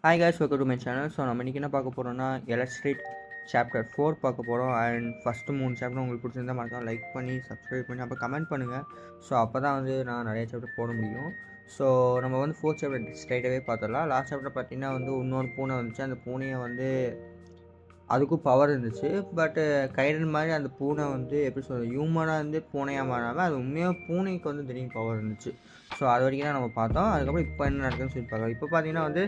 Hi guys, welcome to my channel. So நம்ம இன்றைக்கி என்ன பார்க்க போகிறோம்னா எலக்ட்ரிக் சாப்டர் 4 பார்க்க போகிறோம். அண்ட் ஃபஸ்ட்டு 3 சாப்டர் உங்களுக்கு பிடிச்சிருந்தா மறக்காம லைக் பண்ணி சப்ஸ்கிரைப் பண்ணி அப்போ கமெண்ட் பண்ணுங்கள். ஸோ அப்போ தான் வந்து நான் நிறைய சாப்டர் போட முடியும். ஸோ நம்ம வந்து 4th சாப்டர் ஸ்ட்ரைட்டாகவே பார்த்துடலாம். லாஸ்ட் சாப்டர் பார்த்திங்கன்னா வந்து இன்னொரு பூனை வந்துச்சு. அந்த பூனையை வந்து அதுக்கும் பவர் இருந்துச்சு. பட்டு கைடன் மாதிரி அந்த பூனை வந்து எப்படி சொல்கிறது, ஹியூமனாக வந்து பூனையாக மாறாமல் அது உண்மையாக பூனைக்கு வந்து திடீர்னு பவர் இருந்துச்சு. ஸோ அது வரைக்கும் தான் நம்ம பார்த்தோம். அதுக்கப்புறம் இப்போ என்ன நடக்குதுன்னு சொல்லி பார்க்கலாம். இப்போ பார்த்தீங்கன்னா வந்து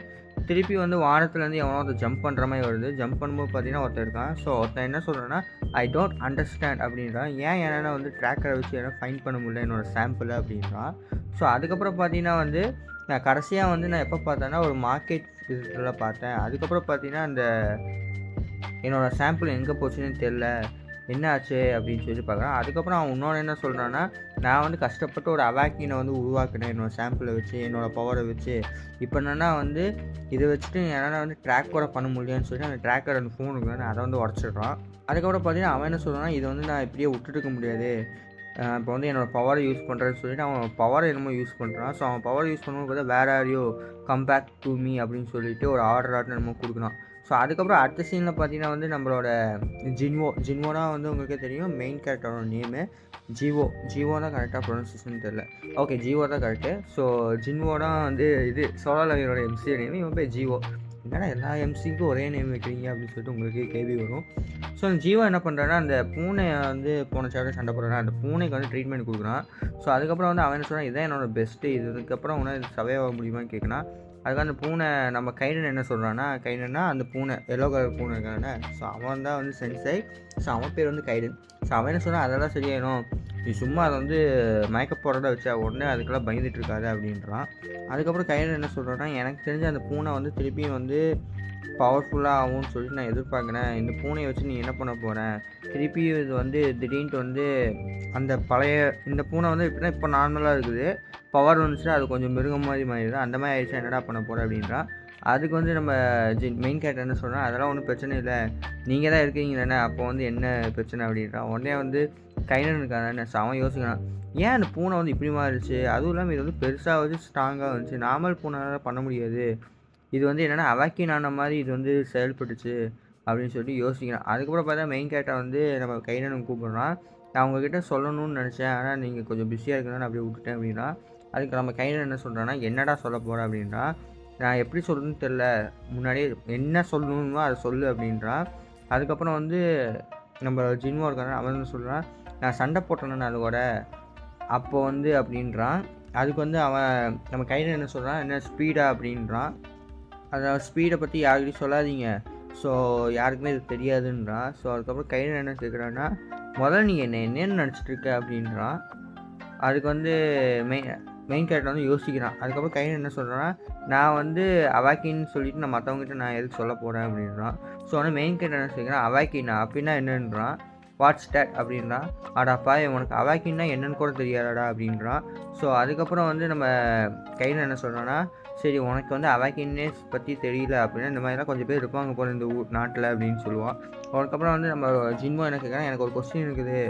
திருப்பி வந்து வானத்துலேருந்து எவனோ ஒருத்தர் ஜம்ப் பண்ணுற மாதிரி வருது. ஜம்ப் பண்ணும்போது பார்த்தீங்கன்னா ஒருத்தர் இருக்கான். ஸோ ஒருத்தன் என்ன சொல்கிறேன்னா, ஐ டோன்ட் அண்டர்ஸ்டாண்ட் அப்படின்றான். ஏன்னா வந்து ட்ராக்கரை வச்சு ஏன்னா ஃபைண்ட் பண்ண முடியல என்னோடய சாம்பிள் அப்படின்றான். ஸோ அதுக்கப்புறம் பார்த்தீங்கன்னா வந்து நான் கடைசியாக வந்து நான் எப்போ பார்த்தேன்னா ஒரு மார்க்கெட் விசிட்டில் பார்த்தேன். அதுக்கப்புறம் பார்த்தீங்கன்னா அந்த என்னோடய சாம்பிள் எங்கே போச்சுன்னு தெரில, என்ன ஆச்சு அப்படின்னு சொல்லி பார்க்குறேன். அதுக்கப்புறம் அவன் இன்னொன்று என்ன சொல்கிறான்னா, நான் வந்து கஷ்டப்பட்டு ஒரு அவாக்கினை வந்து உருவாக்கினேன் என்னோடய சாம்பிளை வச்சு, என்னோடய பவரை வச்சு. இப்போ என்னென்னா வந்து இதை வச்சுட்டு என்னால் வந்து ட்ராக் கூட பண்ண முடியும்னு சொல்லி அந்த ட்ராக்கர் அந்த ஃபோன் இருக்குன்னு அதை வந்து உடச்சிடுறான். அதுக்கப்புறம் பார்த்தீங்கன்னா அவன் என்ன சொல்கிறான்னா, இதை வந்து நான் இப்படியே விட்டுட்டுருக்க முடியாது, இப்போ வந்து என்னோடய பவரை யூஸ் பண்ணுறேன்னு சொல்லிட்டு அவன் பவரை என்னமோ யூஸ் பண்ணுறான். ஸோ அவன் பவரை யூஸ் பண்ணும்போது பார்த்தா where are you come back to me அப்படின்னு சொல்லிட்டு ஒரு ஆர்டர் என்னமோ கொடுக்குறான். ஸோ அதுக்கப்புறம் அடுத்த சீனில் பார்த்தீங்கன்னா வந்து நம்மளோட ஜின்வோனா வந்து உங்களுக்கே தெரியும் மெயின் கேரக்டரோட நேமு ஜீவோ தான் கரெக்டாக ப்ரொனன்சியேஷன் தெரில. ஓகே, ஜீவோ தான் கரெக்டு. ஸோ ஜின்வோனா வந்து இது சோலா லெவலோட எம்சிஏ நேம், இவன் பேர் ஜீவோ. என்னடா எல்லா எம்சிக்கும் ஒரே நேம் வைக்கிறீங்க அப்படின்னு சொல்லிட்டு உங்களுக்கு கேள்வி வரும். ஸோ அந்த ஜீவா என்ன பண்ணுறான்னா, அந்த பூனையை வந்து போன சாப்டர் சண்டை போடுறான், அந்த பூனைக்கு வந்து ட்ரீட்மெண்ட் கொடுக்குறான். ஸோ அதுக்கப்புறம் வந்து அவன் என்ன சொல்கிறான், இதான் என்னோடய பெஸ்ட்டு, இதுக்கப்புறம் உன்னால் இது சர்வே ஆக முடியுமான்னு கேட்குறான். அதுக்காக அந்த பூனை நம்ம கைடன் என்ன சொல்கிறான்னா, கைடன்னா அந்த பூனை எல்லோ கலர் பூனை இருக்கானே, ஸோ அவன் தான் வந்து சென்சை. ஸோ அவன் பேர் வந்து கைடன். ஸோ அவன் என்ன சொன்னால், அதெல்லாம் சரியாயிடும், நீ சும்மா அதை வந்து மயக்க போகிறத வச்சா உடனே அதுக்கெல்லாம் பயந்துட்டு இருக்காது அப்படின்றான். அதுக்கப்புறம் கைடன் என்ன சொல்கிறான்னா, எனக்கு தெரிஞ்ச அந்த பூனை வந்து திருப்பியும் வந்து பவர்ஃபுல்லாக ஆகும்னு சொல்லிட்டு நான் எதிர்பார்க்குறேன். இந்த பூனையை வச்சு நீ என்ன பண்ண போகிற, திருப்பி இது வந்து திடீர்னு வந்து அந்த பழைய இந்த பூனை வந்து எப்படின்னா இப்போ நார்மலாக இருக்குது, பவர் வந்துச்சுன்னா அது கொஞ்சம் மிருகம் மாதிரி மாறிடுது, அந்த மாதிரி ஆயிடுச்சு, என்னடா பண்ண போகிற அப்படின்றான். அதுக்கு வந்து நம்ம மெயின் கேரக்டர் என்ன சொல்கிறோம், அதெல்லாம் ஒன்றும் பிரச்சனை இல்லை, நீங்கள் தான் இருக்கீங்க தானே, அப்போ வந்து என்ன பிரச்சனை அப்படின்றான். உடனே வந்து கைடன் இருக்கானே, அவன் யோசிக்கிறான், ஏன் அந்த பூனை வந்து இப்படி மாறிடுச்சு, அதுவும் இல்லாமல் இது வந்து பெருசாக வச்சு ஸ்ட்ராங்காக வந்துச்சு, நார்மல் பூனைலாம் பண்ண முடியாது, இது வந்து என்னென்னா அவாக்கின் ஆன மாதிரி இது வந்து செயல்பட்டுச்சு அப்படின்னு சொல்லிட்டு யோசிக்கிறான். அதுக்கப்புறம் பார்த்தா மெயின் கேரக்டர் வந்து நம்ம கைடனுக்கு கூப்பிட்றான். நான் உங்ககிட்ட சொல்லணும்னு நினச்சேன், ஆனால் நீங்கள் கொஞ்சம் பிஸியாக இருக்குதுன்னு அப்படியே விட்டுட்டேன் அப்படின்னா. அதுக்கு நம்ம கைடன் என்ன சொல்கிறான்னா, என்னடா சொல்ல போகிறேன் அப்படின்றா. நான் எப்படி சொல்லணும்னு தெரில, முன்னாடியே என்ன சொல்லணுமோ அதை சொல்லு அப்படின்றான். அதுக்கப்புறம் வந்து நம்ம ஜின்வோ இருக்கான அவன் என்ன சொல்கிறான், நான் சண்டை போட்டேன்னு அது கூட அப்போ வந்து அப்படின்றான். அதுக்கு வந்து அவன் நம்ம கைடன் என்ன சொல்கிறான், என்ன ஸ்பீடா அப்படின்றான். அதாவது ஸ்பீடை பற்றி யாருக்கிட்டையும் சொல்லாதீங்க, ஸோ யாருக்குமே இது தெரியாதுன்றான். ஸோ அதுக்கப்புறம் கைடன் என்ன கேட்குறான்னா, முதல்ல நீ என்னென்னு நினச்சிட்ருக்க அப்படின்றான். அதுக்கு வந்து மெயின் கேரக்டர் வந்து யோசிக்கிறான். அதுக்கப்புறம் கைடன் என்ன சொல்கிறான்னா, நான் வந்து அவாக்கின்னு சொல்லிவிட்டு நான் மற்றவங்ககிட்ட நான் எதுக்கு சொல்ல போகிறேன் அப்படின்றான். ஸோ வந்து மெயின் கேரக்டர் என்ன சொல்லிக்கிறான், அவாக்கின்னா அப்படின்னா என்னன்றான். வாட்ஸ் டேட் அப்படின்றான். அடாப்பா உனக்கு அவாக்கின்னா என்னன்னு கூட தெரியாதடா அப்படின்றான். ஸோ அதுக்கப்புறம் வந்து நம்ம கைடன் என்ன சொல்கிறான்னா, சரி உனக்கு வந்து அவாக்கின்னஸ் பற்றி தெரியல அப்படின்னா இந்த மாதிரிலாம் கொஞ்சம் பேர் இருப்பாங்க போல இந்த நாட்டில் அப்படின்னு சொல்லுவான். அதுக்கப்புறம் வந்து நம்ம ஜின்வோ என்ன கேட்குறான், எனக்கு ஒரு கொஸ்டின் இருக்குது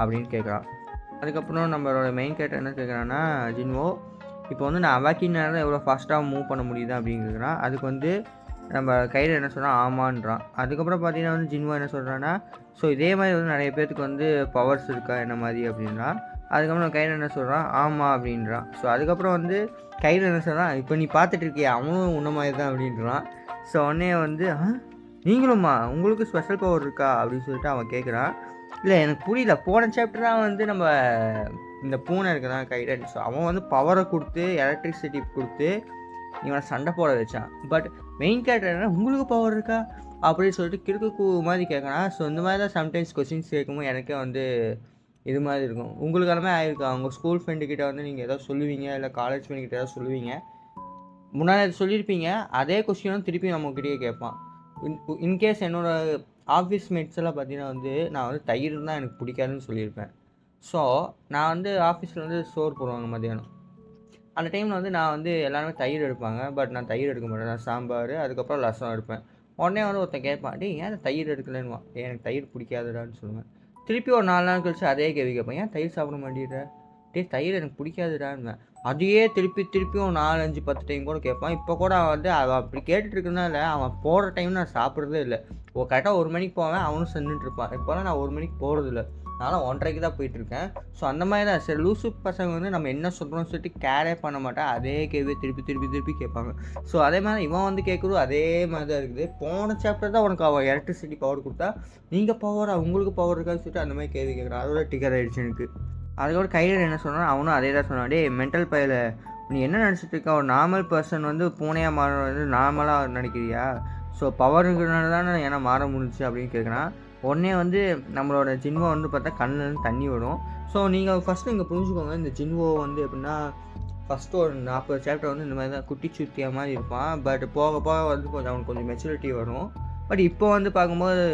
அப்படின்னு கேட்குறான். அதுக்கப்புறம் நம்மளோட மெயின் கேரக்டர் என்ன கேட்குறான்னா, ஜின்வோ இப்போ வந்து நான் அவாக்கினால எவ்வளோ ஃபாஸ்ட்டாக மூவ் பண்ண முடியுது அப்படின்னு கேட்குறான். அதுக்கு வந்து நம்ம கையில் என்ன சொல்கிறான், ஆமான்றான். அதுக்கப்புறம் பார்த்தீங்கன்னா வந்து ஜின்வோ என்ன சொல்கிறான்னா, ஸோ இதே மாதிரி வந்து நிறைய பேருக்கு வந்து பவர்ஸ் இருக்கா என்ன மாதிரி அப்படின்னா. அதுக்கப்புறம் கையில் என்ன சொல்கிறான், ஆமாம் அப்படின்றான். ஸோ அதுக்கப்புறம் வந்து கையில் என்ன சொல்கிறான், இப்போ நீ பார்த்துட்டு இருக்கியா அவனும் உன்ன மாதிரி தான் அப்படின்றான். ஸோ உடனே வந்து நீங்களும்மா உங்களுக்கு ஸ்பெஷல் பவர் இருக்கா அப்படின்னு சொல்லிட்டு அவன் கேட்குறான். இல்லை எனக்கு புரியல, போன சாப்டர் தான் வந்து நம்ம இந்த பூனை இருக்குதான் கைடன், ஸோ அவன் வந்து பவரை கொடுத்து எலக்ட்ரிசிட்டி கொடுத்து இவனை சண்டை போட வச்சான். பட் மெயின் கேரக்டர் என்ன உங்களுக்கு பவர் இருக்கா அப்படின்னு சொல்லிட்டு கிறுக்கு மாதிரி கேட்கறான். ஸோ இந்த மாதிரி தான் சம்டைம்ஸ் கொஸ்டின்ஸ் கேட்கும்போது எனக்கே வந்து இது மாதிரி இருக்கும். உங்களுக்கு எல்லாமே ஆயிருக்கா, உங்கள் ஸ்கூல் ஃப்ரெண்டுக்கிட்ட வந்து நீங்கள் எதாவது சொல்லுவீங்க, இல்லை காலேஜ் ஃப்ரெண்டுக்கிட்ட ஏதாவது சொல்லுவீங்க, முன்னாடி சொல்லியிருப்பீங்க, அதே கொஸ்டினும் திருப்பி நம்மக்கிட்டே கேட்பான். இன்கேஸ் என்னோடய ஆஃபீஸ் மேட்ஸ் எல்லாம் பார்த்தீங்கன்னா வந்து நான் வந்து தயிர் தான் எனக்கு பிடிக்காதுன்னு சொல்லியிருப்பேன். ஸோ நான் வந்து ஆஃபீஸில் வந்து சோறு போடுவாங்க மதியானம், அந்த டைமில் வந்து நான் வந்து எல்லாருமே தயிர் எடுப்பாங்க, பட் நான் தயிர் எடுக்க மாட்டேன், நான் சாம்பார் அதுக்கப்புறம் ரசம் எடுப்பேன். உடனே வந்து ஒருத்தன் கேட்பான், டேய் ஏன் தயிர் எடுக்கலன்னு, எனக்கு தயிர் பிடிக்காதுடான்னு சொல்லுவேன். திருப்பி ஒரு 4 நாள் கழிச்சு அதே கேள்வி கேட்பேன், ஏன் தயிர் சாப்பிட மாட்டேங்கிற, டேய் தயிர் எனக்கு பிடிக்காதுடான்னு. அதையே திருப்பியும் 4, 5, 10 டைம் கூட கேட்பான். இப்போ கூட அவன் வந்து அவன் அப்படி கேட்டுட்டு இருக்கனால, அவன் போற டைம் நான் சாப்பிடுறதே இல்ல. கரெக்ட்டா 1 மணிக்கு போவேன், அவனும் சென்னுட்டு இருப்பான். இப்போலாம் நான் 1 மணிக்கு போறதில்ல. நான்லாம் 1:30க்கு தான் போயிட்டுருக்கேன். ஸோ அந்த மாரி தான் சரி லூசு பசங்க வந்து நம்ம என்ன சொல்றோம்னு சொல்லிட்டு கேரே பண்ண மாட்டான். அதே கேள்விய திருப்பி கேட்பாங்க. ஸோ அதே மாரி இவன் வந்து கேட்குறதும் அதே மாரி தான் இருக்குது. போன சாப்டர் தான் உனக்கு அவன் எலக்ட்ரிசிட்டி பவர் குடுத்தா, நீங்க பவரா? உங்களுக்கு பவர் இருக்கான்னு சொல்லிட்டு அந்த மாரி கேள்வி கேட்குறான். அதோட ட்ரிகர் ஆயிடுச்சு எனக்கு. அதுக்கப்புறம் கைரன் என்ன சொன்னான், அவனும் அதே தான் சொன்னான். "டேய் மெண்டல் பயல, நீ என்ன நெனச்சிட்டு இருக்க? ஒரு நார்மல் பெர்சன் வந்து பூனையா மாறுறது நார்மலா நெனைக்கிறியா? ஸோ பவர் இருக்கிறனால தானே ஏன்னா மாற முடிஞ்சுச்சு" அப்படின்னு கேட்குறான். உடனே வந்து நம்மளோட ஜின்வோ வந்து பார்த்தா கண்ணுலேருந்து தண்ணி வரும். ஸோ நீங்கள் ஃபஸ்ட்டு இங்கே புரிஞ்சுக்கோங்க, இந்த ஜின்வோ வந்து எப்படின்னா, ஃபஸ்ட்டு ஒரு 40 சாப்டர் வந்து இந்த மாதிரி தான் குட்டி சுத்தியா மாதிரி இருப்பான். பட் போக போக வந்து அவனுக்கு கொஞ்சம் மெச்சூரிட்டி வரும். பட் இப்போ வந்து பார்க்கும்போது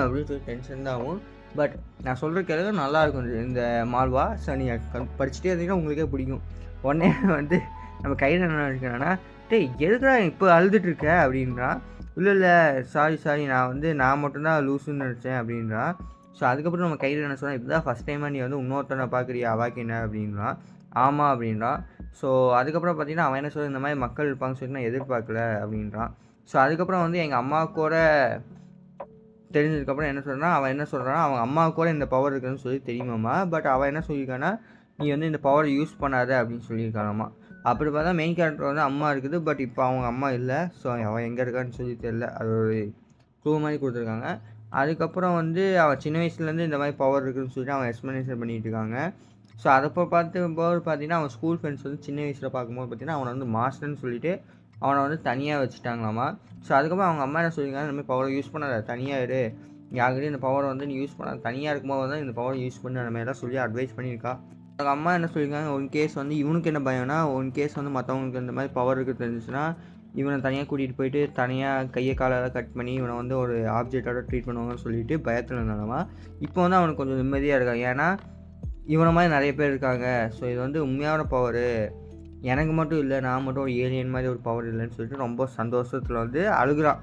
அப்படின்னு சொல்லி டென்ஷன் தான் ஆகும். பட் நான் சொல்கிற கேள்வி நல்லாயிருக்கும் இந்த மால்வா. ஸோ நீங்கள் படிச்சுட்டே இருந்தீங்கன்னா உங்களுக்கே பிடிக்கும். உடனே வந்து நம்ம கையில் என்ன நினைக்கிறான்னா, டேய் எதுக்குடா இப்போ அழுதுட்டுருக்க அப்படின்றான். இல்லை சாரி நான் மட்டும்தான் லூஸுன்னு நினச்சேன் அப்படின்றான். ஸோ அதுக்கப்புறம் நம்ம கையில் என்ன சொன்னால், இப்போ தான் ஃபஸ்ட் டைமாக நீ வந்து இன்னொருத்தனை பார்க்குறியா அவாக்கு என்ன அப்படின்றான். ஆமாம் அப்படின்றான். ஸோ அதுக்கப்புறம் பார்த்தீங்கன்னா அவன் என்ன சொல்ல, இந்த மாதிரி மக்கள் இருப்பாங்கன்னு சொல்லி நான் எதிர்பார்க்கல அப்படின்றான். ஸோ அதுக்கப்புறம் வந்து எங்கள் அம்மாக்கூட தெரிஞ்சதுக்கப்புறம் அவன் என்ன சொல்கிறான்னா, அவங்க அம்மாவுக்கு கூட இந்த பவர் இருக்குதுன்னு சொல்லி தெரியுமாம்மா. பட் அவன் என்ன சொல்லியிருக்கான்னா, நீ வந்து இந்த பவரை யூஸ் பண்ணாத அப்படின்னு சொல்லியிருக்கானாம்மா. அப்படி பார்த்தா மெயின் கேரக்டர் வந்து அம்மா இருக்குது. பட் இப்போ அவங்க அம்மா இல்லை. ஸோ அவன் எங்கே இருக்கான்னு சொல்லி தெரில. அது ஒரு க்ளூ மாதிரி கொடுத்துருக்காங்க. அதுக்கப்புறம் வந்து அவன் சின்ன வயசுலேருந்து இந்த மாதிரி பவர் இருக்குதுன்னு சொல்லிட்டு அவன் எக்ஸ்ப்ளனேஷன் பண்ணிகிட்டு இருக்காங்க. ஸோ அதை பார்த்தீங்கன்னா அவன் ஸ்கூல் ஃப்ரெண்ட்ஸ் வந்து சின்ன வயசில் பார்க்கும்போது பார்த்தீங்கன்னா அவனை வந்து மாஸ்டர்னு சொல்லிட்டு அவனை வந்து தனியாக வச்சுட்டாங்களாமா. ஸோ அதுக்கப்புறம் அவங்க அம்மா என்ன சொல்லியிருக்காங்க, இந்த மாதிரி பவரை யூஸ் பண்ணாத, தனியாக இரு, யாருக்கிட்டையும் இந்த பவரை வந்து நீ யூஸ் பண்ணாத, தனியாக இருக்கும்போது தான் இந்த பவரை யூஸ் பண்ணு அந்த மாதிரிலாம் சொல்லி அட்வைஸ் பண்ணியிருக்கா. அவங்க அம்மா என்ன சொல்லியிருக்காங்க, ஒன் கேஸ் வந்து இவனுக்கு என்ன பயம்னா, ஒன் கேஸ் வந்து மற்றவங்களுக்கு இந்த மாதிரி பவர் இருக்குது தெரிஞ்சிச்சுன்னா இவனை தனியாக கூட்டிகிட்டு போயிட்டு தனியாக கையை காலெல்லாம் கட் பண்ணி இவனை வந்து ஒரு ஆப்ஜெக்டோட ட்ரீட் பண்ணுவாங்கன்னு சொல்லிட்டு பயத்தில் இருந்தாலுமா. இப்போ வந்து அவனுக்கு கொஞ்சம் நிம்மதியாக இருக்கான். ஏன்னா இவனை மாதிரி நிறைய பேர் இருக்காங்க. ஸோ இது வந்து உண்மையான பவரு, எனக்கு மட்டும் இல்லை, நான் மட்டும் ஒரு ஏலியன் மாதிரி ஒரு பவர் இல்லைன்னு சொல்லிட்டு ரொம்ப சந்தோஷத்தில் வந்து அழுகுறான்.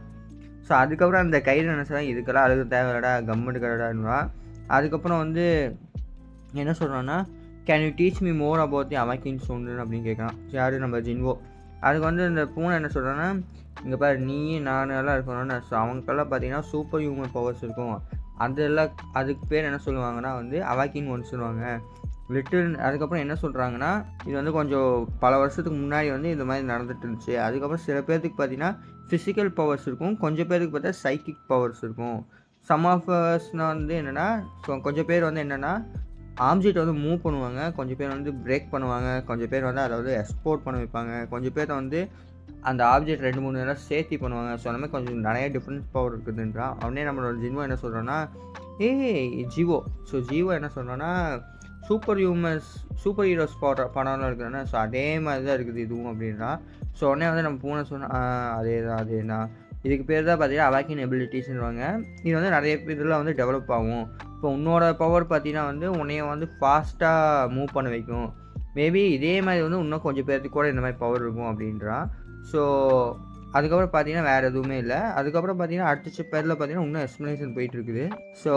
ஸோ அதுக்கப்புறம் அந்த கையில் நினச்சா இதுக்கெல்லாம் அழுக தேவையில்லடா, கம்மெண்ட் கடடான்னுவான். அதுக்கப்புறம் வந்து என்ன சொல்கிறான்னா, can you teach me more about the அவாக்கின் சோன்னு அப்படின்னு கேட்குறான். யார் நம்ம ஜின்வோ. அதுக்கு வந்து இந்த பூனை என்ன சொல்கிறான்னா, இங்கே பாரு நீ நான் எல்லாம் இருக்கணும்னு. ஸோ அவங்களுக்கெல்லாம் பார்த்தீங்கன்னா சூப்பர் ஹியூமன் பவர்ஸ் இருக்கும். அதெல்லாம் அதுக்கு பேர் என்ன சொல்லுவாங்கன்னா வந்து அவாக்கின் ஒன்று சொல்லுவாங்க. அதுக்கப்புறம் என்ன சொல்கிறாங்கன்னா, இது வந்து கொஞ்சம் பல வருஷத்துக்கு முன்னாடி வந்து இந்த மாதிரி நடந்துட்டு இருந்துச்சு. அதுக்கப்புறம் சில பேர்த்துக்கு பார்த்தீங்கன்னா ஃபிசிக்கல் பவர்ஸ் இருக்கும், கொஞ்சம் பேருக்கு பார்த்தா சைக்கிக் பவர்ஸ் இருக்கும். சம் ஆஃப் அஸ்னால் வந்து என்னென்னா, கொஞ்சம் பேர் வந்து என்னென்னா ஆப்ஜெக்ட் வந்து மூவ் பண்ணுவாங்க, கொஞ்சம் பேர் வந்து பிரேக் பண்ணுவாங்க, கொஞ்சம் பேர் வந்து அதாவது எக்ஸ்போர்ட் பண்ண வைப்பாங்க, கொஞ்சம் பேர் வந்து அந்த ஆப்ஜெக்ட் 2-3 நேரம் சேர்த்தி பண்ணுவாங்க. ஸோ அந்த மாதிரி கொஞ்சம் நிறைய டிஃப்ரென்ஸ் பவர் இருக்குதுன்றான். அவனே நம்மளோட ஜின்வோ என்ன சொல்கிறான்னா, ஜிவோ. ஸோ ஜிவோ என்ன சொல்கிறான்னா, சூப்பர் ஹீரோஸ் படம்லாம் இருக்குதுன்னா, ஸோ அதே மாதிரி தான் இருக்குது இதுவும் அப்படின்றான். ஸோ உடனே வந்து நம்ம பூனை சொன்னால் அதேதான் இதுக்கு பேர் தான் பார்த்தீங்கன்னா அவாக்கின் எபிலிட்டிஸ்ன்னுவாங்க. இது வந்து நிறைய இதில் வந்து டெவலப் ஆகும். இப்போ உன்னோட பவர் பார்த்தீங்கன்னா வந்து உன்னைய வந்து ஃபாஸ்ட்டாக மூவ் பண்ண வைக்கும். மேபி இதே மாதிரி வந்து இன்னும் கொஞ்சம் பேர்த்துக்கு கூட இந்த மாதிரி பவர் இருக்கும் அப்படின்றான். ஸோ அதுக்கப்புறம் பார்த்தீங்கன்னா வேறு எதுவுமே இல்லை. அதுக்கப்புறம் பார்த்தீங்கன்னா அடுத்த சாப்டரில் பார்த்தீங்கன்னா இன்னும் எக்ஸ்ப்ளனேஷன் போயிட்டுருக்குது. ஸோ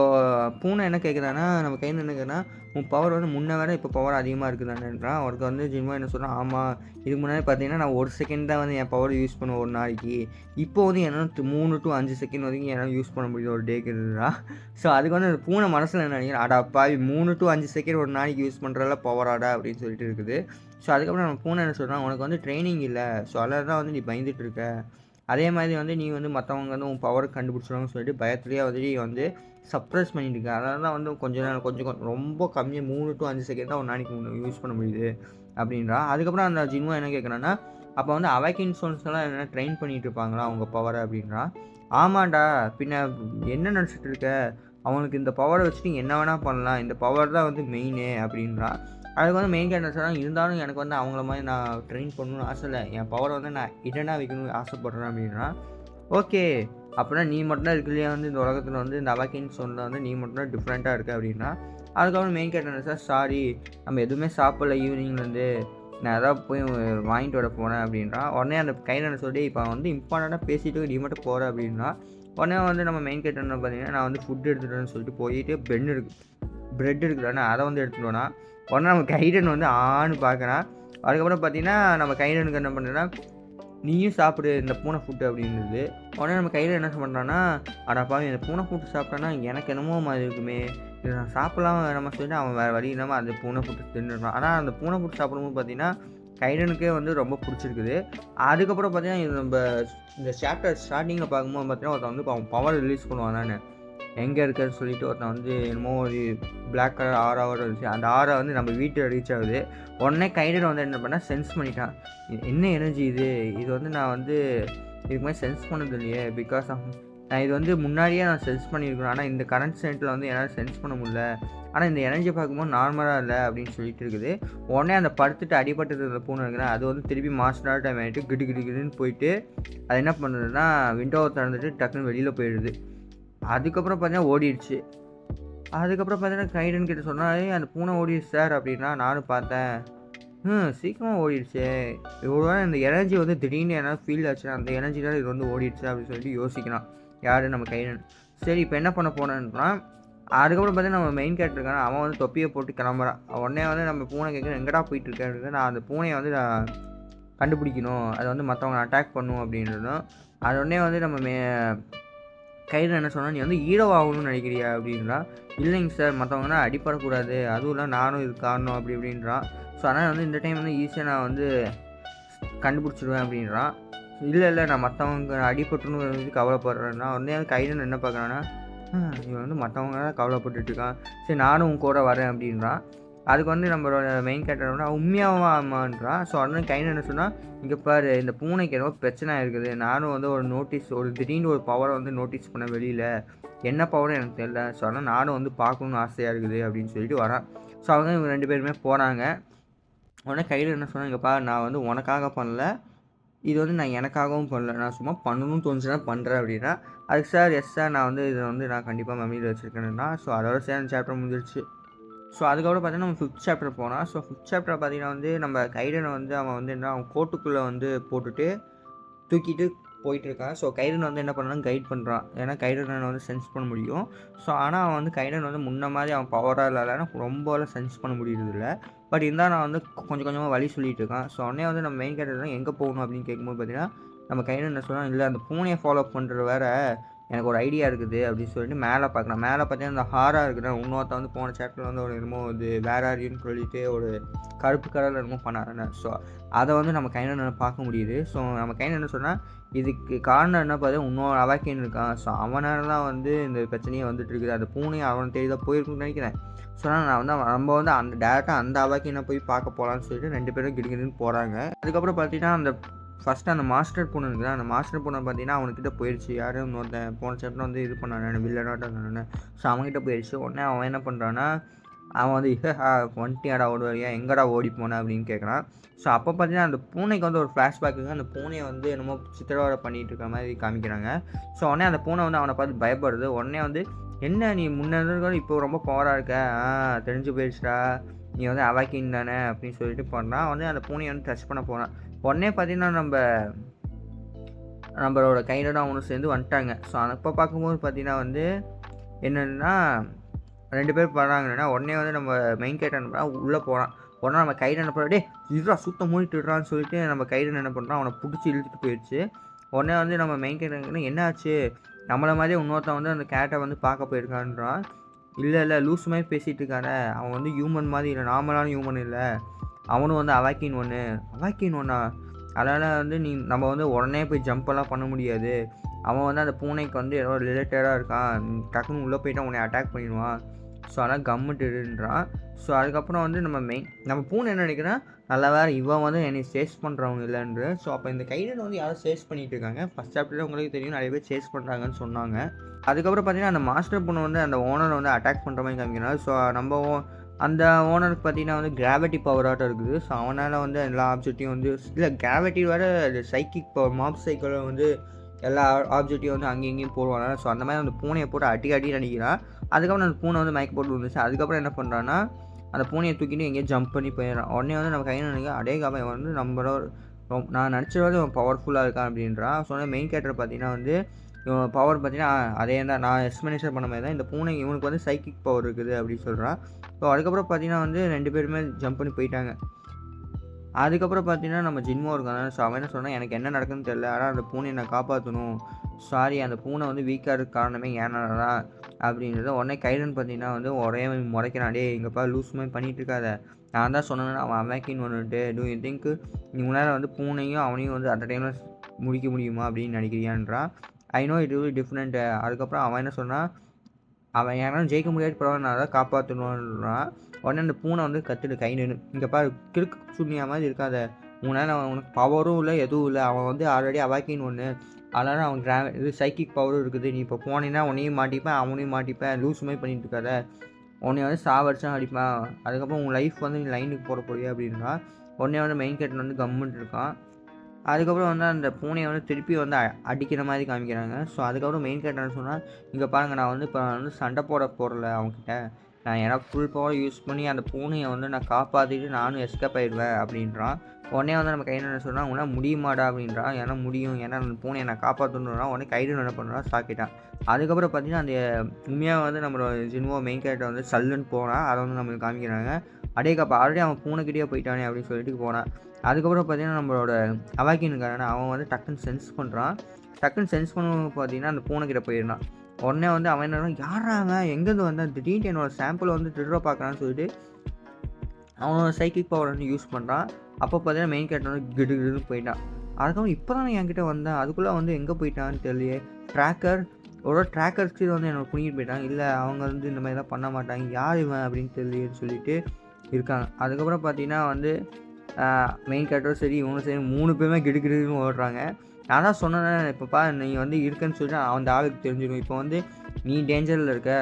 பூனை என்ன கேட்குறான்னா, நம்ம கையில் என்ன கேட்குறா, உன் பவர் வந்து முன்ன விட இப்போ பவர் அதிகமாக இருக்குதானேன்றான். அவருக்கு வந்து ஜின்வோ என்ன சொல்கிறான், ஆமாம் இதுக்கு முன்னாடி பார்த்தீங்கன்னா நான் 1 செகண்ட் தான் வந்து என் பவர் யூஸ் பண்ணுவேன் ஒரு நாளைக்கு. இப்போ வந்து என்னால் 3 to 5 செகண்ட் வரைக்கும் என்னால் யூஸ் பண்ண முடியுது ஒரு டேக்கு இருக்குதுடா. ஸோ அதுக்கு வந்து அந்த பூனை மனசில் என்ன நினைக்கிறேன், அடா பாவி 3 to 5 செகண்ட் ஒரு நாளைக்கு யூஸ் பண்ணுறதுல பவராடா அப்படின்னு சொல்லிட்டு இருக்குது. ஸோ அதுக்கப்புறம் நம்ம பூனை என்ன சொல்கிறான், உனக்கு வந்து ட்ரைனிங் இல்லை, ஸோ அதில் தான் வந்து நீ பயந்துட்டு இருக்க. அதே மாதிரி வந்து நீ வந்து மற்றவங்க வந்து உன் பவர் கண்டுபிடிச்சிடுவாங்கன்னு சொல்லிட்டு பயத்துலேயே வந்து நீ வந்து சப்ரஸ் பண்ணிட்டு இருக்க. அதனால தான் வந்து கொஞ்சம் ரொம்ப கம்மியாக 3 to 5 செகண்ட் தான் ஒரு நாளைக்கு யூஸ் பண்ண முடியுது அப்படின்றா. அதுக்கப்புறம் அந்த ஜின்வோ என்ன கேட்குறான்னா, அப்போ வந்து அவாக்கின் சோன்ஸ் எல்லாம் என்ன ட்ரெயின் பண்ணிட்டு இருப்பாங்களா அவங்க பவரை அப்படின்றா. ஆமாண்டா, பின்ன என்ன நினச்சிட்டு இருக்க, அவனுக்கு இந்த பவரை வச்சுட்டு என்ன வேணால் பண்ணலாம், இந்த பவர் தான் வந்து மெயினு அப்படின்றா. அதுக்கு வந்து மெயின் கேரக்டர் சொன்னால், இருந்தாலும் எனக்கு வந்து அவங்கள மாதிரி நான் ட்ரெயின் பண்ணணும்னு ஆசை இல்லை, என் பவரை வந்து நான் இடனா வைக்கணும்னு ஆசைப்பட்றேன் அப்படின்னா. ஓகே, அப்படின்னா நீ மட்டும்தான் இருக்குல்லையே வந்து இந்த உலகத்தில் வந்து இந்த அவாக்கின் சோனில் வந்து நீ மட்டும்தான் டிஃப்ரெண்ட்டாக இருக்க அப்படின்னா. அதுக்கப்புறம் மெயின் கேரக்டர் சார் சாரி நம்ம எதுவுமே சாப்பிடல ஈவினிங்லேருந்து, நான் எதாவது போய் வாங்கிட்டு வர போனேன் அப்படின்றான். உடனே அந்த கையில் சொல்லி இப்போ வந்து இம்பார்ட்டண்ட்டாக பேசிட்டு நீ மட்டும் போகிற அப்படின்னா. உடனே வந்து நம்ம மெயின் கேரக்டர் பார்த்தீங்கன்னா, நான் வந்து ஃபுட் எடுத்துகிட்டேன்னு சொல்லிட்டு போயிட்டு ப்ரெட் இருக்குதானே அதை வந்து எடுத்துகிட்டு போனா. உடனே நம்ம கைடன் வந்து ஆன்னு பார்க்குறான். அதுக்கப்புறம் பார்த்தீங்கன்னா நம்ம கைடனுக்கு என்ன பண்ணுறேன்னா நீயும் சாப்பிடு இந்த பூனை ஃபுட்டு அப்படின்றது. உடனே நம்ம கையில் என்ன பண்ணுறான்னா அடப்பாவி இந்த பூனை ஃபுட்டு சாப்பிட்டான்னா எனக்கு என்னமோ மாதிரி இருக்குமே, இதை நான் சாப்பிடலாம் நம்ம சொல்லிட்டு அவன் வேறு வழி இல்லாமல் அந்த பூனை ஃபுட்டு தின்னுடுறான். ஆனால் அந்த பூனை ஃபுட்டு சாப்பிடும்போது பார்த்தீங்கன்னா கைடனுக்கே வந்து ரொம்ப பிடிச்சிருக்குது. அதுக்கப்புறம் பார்த்தீங்கன்னா இது நம்ம இந்த சாப்டர் ஸ்டார்டிங்கில் பார்க்கும்போது பார்த்தீங்கன்னா ஒருத்தன் வந்து அவன் பவர் ரிலீஸ் பண்ணுவான் தானே, எங்கே இருக்குன்னு சொல்லிட்டு ஒருத்தன் வந்து என்னமோ ஒரு பிளாக் கலர் ஆறாவோட இருந்துச்சு. அந்த ஆறா வந்து நம்ம வீட்டில் ரீச் ஆகுது. உடனே கைடன் வந்து என்ன பண்ணால் சென்ஸ் பண்ணிட்டான், என்ன எனர்ஜி இது, இது வந்து நான் வந்து இதுக்கு மாதிரி சென்ஸ் பண்ணது இல்லையே, பிகாஸ் ஆஃப் நான் இது வந்து முன்னாடியே நான் சென்ஸ் பண்ணியிருக்கணும், ஆனால் இந்த கரண்ட் சென்ட்டில் வந்து என்னால் சென்ஸ் பண்ண முடியல, ஆனால் இந்த எனர்ஜி பார்க்கும்போது நார்மலாக இல்லை அப்படின்னு சொல்லிட்டு இருக்குது. உடனே அந்த படுத்துட்டு அடிபட்டு இருந்த பூனை இருக்குன்னா அது வந்து திருப்பி மாஸ்டர் டைம் ஆகிட்டு கிடு கிடு கிடுன்னு போயிட்டு அது என்ன பண்ணுறதுன்னா விண்டோவை திறந்துட்டு டக்குன்னு வெளியில் போயிடுது. அதுக்கப்புறம் பார்த்தீங்கன்னா ஓடிடுச்சு. அதுக்கப்புறம் பார்த்தீங்கன்னா கைடன் கிட்ட சொன்னால் அந்த பூனை ஓடிடுச்சு சார் அப்படின்னா நானும் பார்த்தேன், சீக்கிரமாக ஓடிடுச்சு, இவ்வளோ இந்த எனர்ஜி வந்து திடீர்னு என்ன ஃபீல் ஆச்சுன்னா அந்த எனர்ஜி தான் இது வந்து ஓடிடுச்சு அப்படின்னு சொல்லிட்டு யோசிக்கலாம் யார் நம்ம கைடன். சரி இப்போ என்ன பண்ண போனேன்னா அதுக்கப்புறம் பார்த்தீங்கன்னா நம்ம மெயின் கேரக்டர் இருக்கான அவன் வந்து தொப்பியை போட்டு கிளம்புறான். உடனே வந்து நம்ம பூனை கேட்குறேன் எங்கடா போயிட்டு இருக்கேன், நான் அந்த பூனையை வந்து நான் கண்டுபிடிக்கணும், அதை வந்து மற்றவங்க அட்டாக் பண்ணும் அப்படின்றதும். அது உடனே வந்து நம்ம கையில் என்ன சொன்னால் நீ வந்து ஹீரோ ஆகணும்னு நினைக்கிறியா அப்படின்றா. இல்லைங்க சார் மற்றவங்கன்னா அடிப்படக்கூடாது, அதுவும் இல்லை நானும் இது காரணம் அப்படி இப்படின்றான். ஸோ அதனால் வந்து இந்த டைம் வந்து ஈஸியாக நான் வந்து கண்டுபிடிச்சிடுவேன் அப்படின்றான். இல்லை நான் மற்றவங்க அடிபட்டுன்னு கவலைப்படுறேன்னா உடனே கைடன் என்ன பார்க்குறான்னா இவன் வந்து மற்றவங்க தான் கவலைப்பட்டுருக்கான், சரி நானும் உன் கூட வரேன் அப்படின்றான். அதுக்கு வந்து நம்மளோட மெயின் கேரக்டர் வந்து உண்மையாகவா ஆமான்றான். ஸோ உடனே கைடன் என்ன சொன்னால் இங்கே பாரு இந்த பூனைக்கு என்னவோ பிரச்சனை இருக்குது, நானும் வந்து ஒரு நோட்டீஸ் ஒரு திடீர்னு ஒரு பவரை வந்து நோட்டீஸ் பண்ண வெளியில், என்ன பவரும் எனக்கு தெரியல, ஸோ ஆனால் நானும் வந்து பார்க்கணுன்னு ஆசையாக இருக்குது அப்படின்னு சொல்லிட்டு வரான். ஸோ அவங்க இவங்க 2 பேருமே போகிறாங்க. உடனே கையில் என்ன சொன்னால் இங்கே பாரு நான் வந்து உனக்காக பண்ணல, இது வந்து நான் எனக்காகவும் பண்ணல, நான் சும்மா பண்ணணும்னு தோணுச்சுன்னா பண்ணுறேன் அப்படின்னா. அதுக்கு சார் எஸ் சார் நான் வந்து இதை வந்து நான் கண்டிப்பாக மெமரியில் வச்சுருக்கேன்னா. ஸோ அதோட சேர்ந்து சாப்டர் முடிஞ்சிருச்சு. ஸோ அதுக்கப்புறம் பார்த்தீங்கன்னா நம்ம 5th சாப்டர் போனால். ஸோ 5th சாப்டர் பார்த்தீங்கன்னா வந்து நம்ம கைடனை வந்து அவன் வந்து என்ன அவன் கோட்டுக்குள்ளே வந்து போட்டுட்டு தூக்கிட்டு போயிட்டுருக்கான். ஸோ கைடன் வந்து என்ன பண்ணாலும் கைட் பண்ணுறான், ஏன்னா கைடனை வந்து சென்ஸ் பண்ண முடியும். ஸோ ஆனால் அவன் வந்து கைடன் வந்து முன்ன மாதிரி அவன் பவராக இல்லாத ரொம்பலாம் சென்ஸ் பண்ண முடியறதில்ல. பட் இருந்தால் நான் வந்து கொஞ்சம் கொஞ்சமாக வழி சொல்லிட்டு இருக்கான். ஸோ உடனே வந்து நம்ம மெயின் கேரக்டர் எங்கே போகணும் அப்படின்னு கேட்கும்போது பார்த்தீங்கன்னா நம்ம கைடன் என்ன சொன்னால் இல்லை அந்த பூனையை ஃபாலோ பண்ணுறது வேறு எனக்கு ஒரு ஐடியா இருக்குது அப்படின்னு சொல்லிட்டு மேலே பார்க்குறேன். மேலே பார்த்தீங்கன்னா இந்த ஹாராக இருக்குது, இன்னொருத்த வந்து போன சாப்டர் வந்து ஒரு என்னமோ இது வேற ஆரியுன்னு சொல்லிட்டு ஒரு கருப்பு கலரில் என்னமோ பண்ணாருன்னு. ஸோ அதை வந்து நம்ம கைடன் பார்க்க முடியுது. ஸோ நம்ம கைடன் என்ன சொன்னால் இதுக்கு காரணம் என்ன பார்த்தா இன்னொரு அவாக்கின்னு இருக்கான். ஸோ அவனால தான் வந்து இந்த பிரச்சனையே வந்துட்டு இருக்குது, அந்த பூனையை அவனை தேடி தான் போயிருக்குன்னு நினைக்கிறேன். ஸோ நான் வந்து நம்ம வந்து அந்த டேரெக்டாக அந்த அவாக்கினை போய் பார்க்க போகலான்னு சொல்லிட்டு 2 பேரும் கிடுகிடுன்னு போகிறாங்க. அதுக்கப்புறம் பார்த்தீங்கன்னா அந்த ஃபஸ்ட்டு அந்த மாஸ்டர் பொண்ணு இருக்குதா, அந்த மாஸ்டர் பொண்ணை பார்த்தீங்கன்னா அவனுக்கிட்ட போயிடுச்சு, யாரும் இன்னொருத்தன் போன சாப்டர் வந்து இது பண்ணானே வில்லனாட்டம் இருந்தானே. ஸோ அவன்கிட்ட போயிடுச்சு. உடனே அவன் என்ன பண்ணுறான்னா அவன் வந்து வந்துட்டியாடா ஓடுவாரியா எங்கடா ஓடி போனேன் அப்படின்னு கேட்குறான். ஸோ அப்போ பார்த்தீங்கன்னா அந்த பூனைக்கு வந்து ஒரு ஃப்ளாஷ்பேக் இருக்குது, அந்த பூனையை வந்து என்னமோ சித்திரவதை பண்ணிகிட்டு இருக்க மாதிரி காமிக்கிறாங்க. ஸோ உடனே அந்த பூனை வந்து அவனை பார்த்து பயப்படுது. உடனே வந்து என்ன நீ முன்னே இப்போ ரொம்ப பவராக இருக்க, தெரிஞ்சு போயிடுச்சுடா நீ வந்து அவாக்கின் தானே அப்படின்னு சொல்லிட்டு பண்ணான். வந்து அந்த பூனையை வந்து டச் பண்ண போனான். உடனே பார்த்தீங்கன்னா நம்மளோட கைடோட அவனும் சேர்ந்து வந்துட்டாங்க. ஸோ அப்போ பார்க்கும்போது பார்த்தீங்கன்னா வந்து என்னென்னா 2 பேர் பண்ணாங்கன்னா உடனே வந்து நம்ம மெயின் கேரக்டர் உள்ளே போகிறான். உடனே நம்ம கைடன் என்ன பண்ணுறா இதுரா சுத்தம் மூடிட்டுறான்னு சொல்லிட்டு நம்ம கைடன் என்ன பண்ணுறான் அவனை பிடிச்சி இழுத்துட்டு போயிடுச்சு. உடனே வந்து நம்ம மெயின் கேரக்டர் என்ன ஆச்சு, நம்மளை மாதிரியே இன்னொருத்தன் வந்து அந்த கேரக்டரை வந்து பார்க்க போயிருக்கான்றான். இல்லை லூஸ் மாதிரி பேசிகிட்டு இருக்கானே, அவன் வந்து ஹியூமன் மாதிரி இல்லை, நார்மலான ஹியூமன் இல்லை, அவனும் வந்து அவாக்கின் ஒன்றா, அதனால் வந்து நம்ம வந்து உடனே போய் ஜம்பெல்லாம் பண்ண முடியாது, அவன் வந்து அந்த பூனைக்கு வந்து ஏதோ ரிலேட்டடாக இருக்கான், டக்குன்னு உள்ளே போயிட்டு அவனை அட்டாக் பண்ணிடுவான். ஸோ அதனால் கம்முட்டுன்றான். ஸோ அதுக்கப்புறம் வந்து நம்ம பூனை என்ன நினைக்கிறேன் நல்லா வேறு இவன் வந்து என்னை சேஸ் பண்ணுறவங்க இல்லைன்ற. ஸோ அப்போ இந்த கைடன் வந்து யாரும் சேஸ் பண்ணிகிட்டு இருக்காங்க. ஃபஸ்ட் சாப்டரில் உங்களுக்கு தெரியும் நிறைய பேர் சேஸ் பண்ணுறாங்கன்னு சொன்னாங்க. அதுக்கப்புறம் பார்த்தீங்கன்னா அந்த மாஸ்டர் பொண்ணு வந்து அந்த ஓனரை வந்து அட்டாக் பண்ணுற மாதிரி காமிக்கிறாங்க. ஸோ நம்ம அந்த ஓனருக்கு பார்த்தீங்கன்னா வந்து கிராவிட்டி பவராட்டம் இருக்குது. ஸோ அவனால் வந்து எல்லா ஆப்ஜெக்டையும் வந்து இல்லை கிராவிட்டி வேறு சைக்கிக் பவர் மாப் சைக்கிளை வந்து எல்லா ஆப்ஜெக்டையும் வந்து அங்கேயும் இங்கேயும் போடுவாங்க. ஸோ அந்த மாதிரி அந்த பூனையை போட்டு அடி நினைக்கிறான். அதுக்கப்புறம் அந்த பூனை வந்து மயக்க போட்டு வந்துச்சு. அதுக்கப்புறம் என்ன பண்ணுறான்னா அந்த பூனையை தூக்கிட்டு எங்கேயும் ஜம்ப் பண்ணி போயிடுறான். உடனே வந்து நம்ம கையில் நினைக்க அடேகாம வந்து நம்மளோட நான் நினச்சது வந்து இவன் பவர்ஃபுல்லாக இருக்கான் அப்படின்றான். ஸோ மெயின் கேரக்டர் பார்த்தீங்கன்னா வந்து இவன் பவர் பார்த்தீங்கன்னா அதே தான் நான் எக்ஸ்பிளனேஷன் பண்ண மாதிரி தான் இந்த பூனை இவனுக்கு வந்து சைக்கிக் பவர் இருக்குது அப்படின்னு சொல்கிறான். ஸோ அதுக்கப்புறம் பார்த்தீங்கன்னா வந்து 2 பேருமே ஜம்ப் பண்ணி போயிட்டாங்க. அதுக்கப்புறம் பார்த்தீங்கன்னா, நம்ம ஜின்மோ இருக்கான். ஸோ அவன் என்ன சொன்னான், "எனக்கு என்ன நடக்குதுன்னு தெரியல. ஆனா அந்த பூனைய நான் காப்பாத்தணும். சாரி அந்த பூனை வந்து வீக்கா இருக்க காரணமே என்னால தான்." அப்படின்றத உடனே கைடன் பார்த்தீங்கன்னா வந்து ஒரே முறைக்கிறான். "டேய் இங்க பாரு லூசு மாரி பண்ணிட்டு இருக்காத. நான் தான் சொன்னேன்ல அவன் அமேக்கின்னு ஒண்ணுன்ட்டு. டூ யூ திங்க் நீ உன்னால வந்து பூனையும் அவனையும் வந்து அட் அ டைம்ல முடிக்க முடியுமா அப்படின்னு நினைக்கிறியான்றான். I know it will different." அதுக்கப்புறம் அவன் என்ன சொன்னான், அவன் யாராலும் ஜெயிக்க முடியாது பரவாயில்ல நான் தான் காப்பாற்றணுன்றான். உடனே அந்த பூனை வந்து கத்துது கைடுன்னு, "இங்கே பாரு கிறுக்கு சுண்ணியா மாதிரி இருக்காத. உன்னால் உனக்கு பவரும் இல்லை எதுவும் இல்லை. அவன் வந்து ஆல்ரெடி அவாக்கின்னு ஒன்று. அதனால் அவன் இது சைக்கிக் பவரும் இருக்குது. நீ இப்போ போனீன்னா உன்னையும் மாட்டிப்பேன் அவனையும் மாட்டிப்பேன். லூஸ் மாதிரி பண்ணிட்டு இருக்காத. உன்னை வந்து சாவடிச்சா அடிப்பான். அதுக்கப்புறம் உன் லைஃப் வந்து நீ லைனுக்கு போட போறியா அப்படின்னா." உடனே வந்து மெயின் கேரக்டர் வந்து கம்முன்ட்டு இருக்கான். அதுக்கப்புறம் வந்து அந்த பூனைய வந்து திருப்பி வந்து அடிக்கிற மாதிரி காமிக்கிறாங்க. ஸோ அதுக்கப்புறம் மெயின் கேரக்டர் என்ன சொன்னா, "இங்க பாருங்க நான் வந்து இப்போ வந்து சண்டை போட போறல அவன்கிட்ட. நான் எனக்கு ஃபுல் பவர் யூஸ் பண்ணி அந்த பூனைய வந்து நான் காப்பாத்திட்டு நானும் எஸ்கேப் ஆயிடுவேன்." அப்படின்றான். உடனே வந்து நம்ம கைடன் என்ன சொன்னா, "உன்னால் முடியுமாடா?" அப்படின்றான். "ஏன்னா முடியும். ஏன்னா அந்த பூனைய நான் காப்பாத்தணுன்றான்." உடனே கைடன் என்ன பண்ணுறான், ஷாக்கிட்டான். அதுக்கப்புறம் பார்த்தீங்கன்னா, அந்த உண்மையாக வந்து நம்மளோட ஜின்வோ மெயின் கேரக்டர் வந்து சல்லுன்னு போனான். அதை வந்து நம்மளுக்கு காமிக்கிறாங்க. "அடேங்கப்பா ஆல்ரெடி அவன் பூனைக்கிட்டயே போயிட்டானே." அப்படின்னு சொல்லிட்டு போனான். அதுக்கப்புறம் பார்த்தீங்கன்னா, நம்மளோட அவாக்கின் இருக்கானே அவன் வந்து டக்குன்னு சென்ஸ் பண்ணுறான். டக்குன்னு சென்ஸ் பண்ணும்போது பார்த்தீங்கன்னா, அந்த பூனைக்கிட்ட போயிடுறான். உடனே வந்து அவன் என்னன்னா, "யார்றா அவன்? எங்கேருந்து வந்தான்? திடீர்னு என்னோட சாம்பிளை வந்து திருட பார்க்குறான்னு" சொல்லிட்டு அவனோட சைக்கிக் பவர் வந்து யூஸ் பண்ணுறான். அப்போ பார்த்தீங்கன்னா, மெயின் கேரக்டர் வந்து கிடுகிடுன்னு போயிட்டான். அதுக்கப்புறம் இப்போ தானே என்கிட்ட வந்தான். அதுக்குள்ளே வந்து எங்கே போயிட்டான்னு தெரியலையே. ட்ராக்கர் ஒரு ட்ராக்கர் கீழ வந்து என்னை பிடிங்கிட்டு போயிட்டான். இல்லை அவங்க வந்து இந்த மாதிரிலாம் பண்ண மாட்டாங்க. யார் இவன் அப்படின்னு தெரியலையேன்னு சொல்லிட்டு இருக்காங்க. அதுக்கப்புறம் பார்த்தீங்கன்னா வந்து மெயின் கேரக்டரும் சரி இவங்களும் சரி 3 பேருமே கிடுகிடுன்னு ஓடுறாங்க. நான் தான் சொன்னேனே இப்போ பாரு நீ வந்து இருக்கன்னு சொல்லிட்டு அந்த ஆளுக்கு தெரிஞ்சிடும். இப்போ வந்து நீ டேஞ்சரில் இருக்க.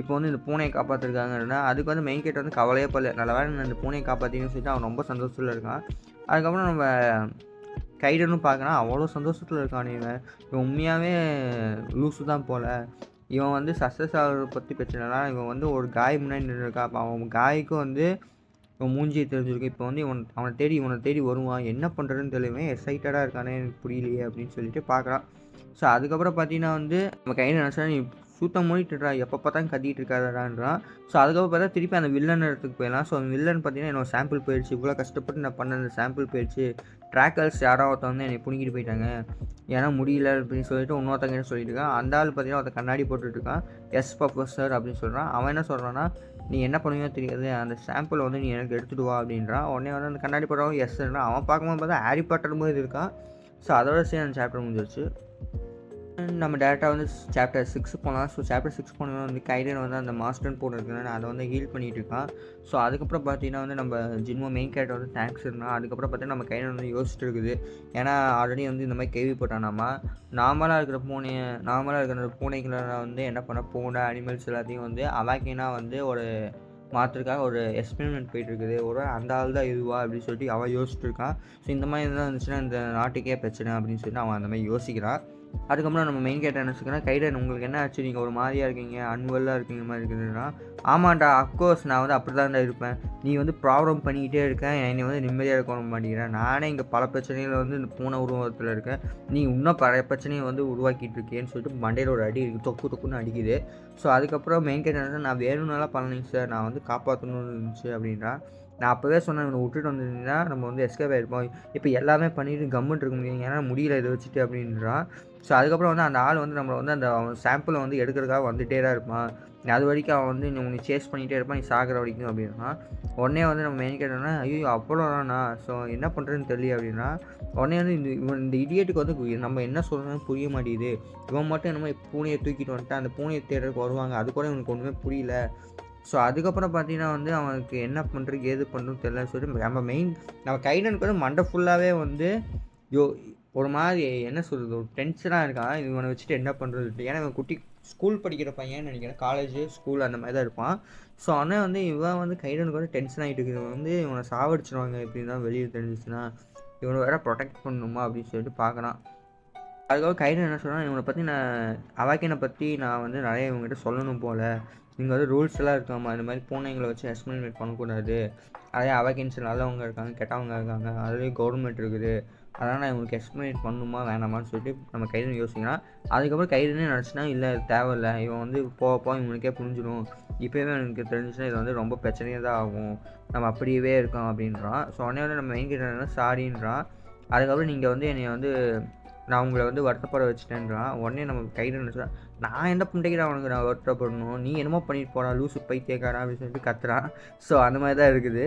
இப்போ வந்து இந்த பூனையை காப்பாற்றிருக்காங்கன்னா அதுக்கு வந்து மெயின் கேரக்டர் வந்து கவலையே படல. நல்ல வேளை நான் இந்த பூனையை காப்பாற்றினு சொல்லிட்டு அவன் ரொம்ப சந்தோஷத்தில் இருக்கான். அதுக்கப்புறம் நம்ம கைடனும் பார்க்குறான். அவ்வளோ சந்தோஷத்தில் இருக்கான் இவன். இவன் உண்மையாகவே லூஸு தான் போல. இவன் வந்து சக்ஸஸ் ஆகிறத பற்றி பிரச்சனை இல்லை. இவன் வந்து ஒரு காய் முன்னாடி நின்றுருக்கான். அப்போ அவன் காய்க்கும் வந்து இவன் மூஞ்சியை தெரிஞ்சிருக்கு. இப்போ வந்து இவனை தேடி வருவான். என்ன பண்ணுறதுன்னு தெரியல. இவன் எக்ஸைட்டடாக இருக்கானே எனக்கு புரியலையே அப்படின்னு சொல்லிட்டு பார்க்குறான். ஸோ அதுக்கப்புறம் பார்த்தீங்கன்னா வந்து நம்ம கையில் நினச்சா நீ சுத்தம் மூடிட்டுறா எப்போ பார்த்தாலும் கத்திட்டு இருக்காதான்றான். ஸோ அதுக்கப்புறம் பார்த்தா திருப்பி அந்த வில்லன் இடத்துக்கு போயிடலாம். ஸோ அந்த வில்லன் பார்த்தீங்கன்னா என்னோட சாம்பிள் போயிடுச்சு. இவ்வளோ கஷ்டப்பட்டு நான் பண்ண அந்த சாம்பிள் போயிடுச்சு. ட்ராக்கர்ஸ் யாரோ ஒருத்தன் வந்து என்னை பிடிங்கிட்டு போயிட்டாங்க. ஏன்னா முடியல அப்படின்னு சொல்லிட்டு இன்னொருத்தங்கிட்ட சொல்லிட்டு இருக்கான். அந்த ஆள் பார்த்தீங்கன்னா ஒருத்தன் கண்ணாடி போட்டுட்டு இருக்கான். எஸ் ப்ரொஃபஸர் அப்படின்னு சொல்கிறான். அவன் என்ன சொல்கிறான்னா, "நீ என்ன பண்ணுவீங்கோ தெரியாது. அந்த சாம்பிளை வந்து நீ எனக்கு எடுத்துகிட்டு வா" அப்படின்றான். உடனே வந்து அந்த கண்ணாடி போடுறவன் எஸ்ன்றான். அவன் பார்க்கும்போது பார்த்தா ஹாரி பாட்டர் மாதிரி இருக்கான். ஸோ அதோட சேர்ந்து அந்த சாப்டர் முடிஞ்சிருச்சு. நம்ம டேரெக்டாக வந்து சாப்டர் 6 போகலாம். ஸோ சாப்டர் 6 போனோம்னா வந்து கைடன் வந்து அந்த மாஸ்டர்னு போட்டு இருக்குன்னு அதை வந்து ஹீல் பண்ணிகிட்டு இருக்கான். ஸோ அதுக்கப்புறம் பார்த்தீங்கன்னா வந்து நம்ம ஜின்மோ மெயின் கேரக்டர் வந்து தேங்க்ஸ் இருந்தான். அதுக்கப்புறம் பார்த்தீங்கன்னா நம்ம கைடன் வந்து யோசிச்சுட்டு இருக்குது. ஏன்னா ஆல்ரெடி வந்து இந்த மாதிரி கேள்விப்பட்டானாமா நார்மலாக இருக்கிற பூனைகளை வந்து என்ன பண்ண பூனை அனிமல்ஸ் எல்லாத்தையும் வந்து அவாக்கினாக வந்து ஒரு மாற்றுக்காக ஒரு எக்ஸ்பெரிமெண்ட் போயிட்டுருக்குது. ஒரு அந்த ஆள் தான் இதுவா அப்படின்னு சொல்லிட்டு அவன் யோசிச்சுட்டு இருக்கான். ஸோ இந்த மாதிரி எதாவது இருந்துச்சுன்னா இந்த நாட்டுக்கே பிரச்சனை அப்படின்னு சொல்லிட்டு அவன் அந்த மாதிரி யோசிக்கிறான். அதுக்கப்புறம் நம்ம மெயின் கேரக்டர் என்ன சொல்லுன்னா, "கைடன் உங்களுக்கு என்ன ஆச்சு? நீங்கள் ஒரு மாதிரியாக இருக்கீங்க, அன்வெல்லாக இருக்கீங்க மாதிரி இருக்குதுன்னா." "ஆமாண்டா அஃப்கோர்ஸ் நான் வந்து அப்படி தான்டா இருப்பேன். நீ வந்து ப்ராப்ளம் பண்ணிக்கிட்டே இருக்க. என்னை வந்து நிம்மதியாக இருக்க விட மாட்டேங்கிறேன். நானே இங்கே பல பிரச்சனைகள் வந்து இந்த பூனை உருவத்தில் இருக்கேன். நீ இன்னும் பல பிரச்சனையை வந்து உருவாக்கிட்டு இருக்கேன்னு" சொல்லிட்டு மண்டையில் ஒரு அடி தொக்கு தொக்குன்னு அடிக்குது. ஸோ அதுக்கப்புறம் மெயின் கேரக்டர் "நான் வேணும்னாலாம் பண்ணலைங்க சார். நான் வந்து காப்பாற்றணும்னு இருந்துச்சு" அப்படின்றான். "நான் அப்போவே சொன்னேன் இவனை விட்டுட்டு வந்திருந்தீங்கன்னா நம்ம வந்து எஸ்கேப் ஆகிருப்போம். இப்போ எல்லாமே பண்ணிட்டு கம்முன்ட்டு இருக்க முடியும். ஏன்னா முடியல இதை வச்சுட்டு" அப்படின்றான். ஸோ அதுக்கப்புறம் வந்து அந்த ஆள் வந்து நம்மளை வந்து அந்த சாம்பிளை வந்து எடுக்கிறதுக்காக வந்துகிட்டே தான் இருப்பான். அது வரைக்கும் அவன் வந்து உன்னை சேஸ் பண்ணிகிட்டே இருப்பான் நீ சாகிற வரைக்கும் அப்படின்னா. உடனே வந்து நம்ம மெயின் கேட்டோம்னா ஐயோ அவ்வளோதானா ஸோ என்ன பண்ணுறதுன்னு தெரியல அப்படின்னா. உடனே வந்து இந்த இடியேட்டுக்கு வந்து நம்ம என்ன சொல்கிறதுன்னு புரிய மாட்டேங்குது. இவன் மட்டும் என்னமோ பூனையை தூக்கிட்டு வந்துட்டு அந்த பூனையை தேடுறதுக்கு வருவாங்க. அது கூட இவனுக்கு ஒன்றுமே புரியல. ஸோ அதுக்கப்புறம் பார்த்தீங்கன்னா வந்து அவனுக்கு என்ன பண்ணுறது ஏது பண்ணுறதுன்னு தெரியலன்னு சொல்லிட்டு நம்ம கைடனுக்கு வந்து மண்டை ஃபுல்லாகவே வந்து ஒரு மாதிரி என்ன சொல்கிறது ஒரு டென்ஷனாக இருக்கான். இவனை வச்சுட்டு என்ன பண்ணுறது. ஏன்னா இவன் குட்டி ஸ்கூல் படிக்கிற பையன் நினைக்கிறேன். காலேஜ் ஸ்கூல் அந்த மாதிரி தான் இருப்பான். ஸோ ஆனால் வந்து இவன் வந்து கைடனுக்கு வந்து டென்ஷன் ஆகிட்டு இருக்குது. இவன் வந்து இவனை சாவடிச்சிருவாங்க இப்படி தான் வெளியே தெரிஞ்சிச்சுன்னா. இவனை வேற ப்ரொடெக்ட் பண்ணணுமா அப்படின்னு சொல்லிட்டு பார்க்குறான். அதுக்காக கைடன் என்ன சொல்கிறான், இவனை பற்றி அவாக்கினை பற்றி நான் வந்து நிறைய இவங்ககிட்ட சொல்லணும் போல். இங்கே வந்து ரூல்ஸ் எல்லாம் இருக்காமா. இந்த மாதிரி பூனைங்களை வச்சு எக்ஸ்பெரிமெண்ட் பண்ணக்கூடாது. அதே அவாக்கின்ஸ் நல்லவங்க இருக்காங்க கெட்டவங்க இருக்காங்க. அதுலேயும் கவர்மெண்ட் இருக்குது. அதனால் நான் இவங்களுக்கு எக்ஸ்ப்ளைன் பண்ணணுமா வேணாமான்னு சொல்லிட்டு நம்ம கைடன் யோசிக்கலாம். அதுக்கப்புறம் கைடனே நினச்சினா இல்லை தேவையில்லை, இவன் வந்து போக இவனுக்கே புரிஞ்சிடும், இப்போவே எனக்கு தெரிஞ்சுச்சுன்னா இது வந்து ரொம்ப பிரச்சனையாக தான் ஆகும், நம்ம அப்படியே இருக்கோம் அப்படின்றான். ஸோ உடனே வந்து நம்ம மெயின் கைடன் சாரின்றான். அதுக்கப்புறம் நீங்கள் வந்து என்னை வந்து நான் உங்களை வந்து வருத்தப்பட வச்சுட்டேன்றான். உடனே நம்ம கைடன் நினச்சா நான் என்ன பண்ணிட்டேன் அவனுக்கு நான் வருத்தப்படணும், நீ என்னமோ பண்ணிட்டு போகிறான் லூசு பைத்தியக்காரன் அப்படின்னு சொல்லிட்டு கத்துறான். ஸோ அந்த மாதிரி தான் இருக்குது.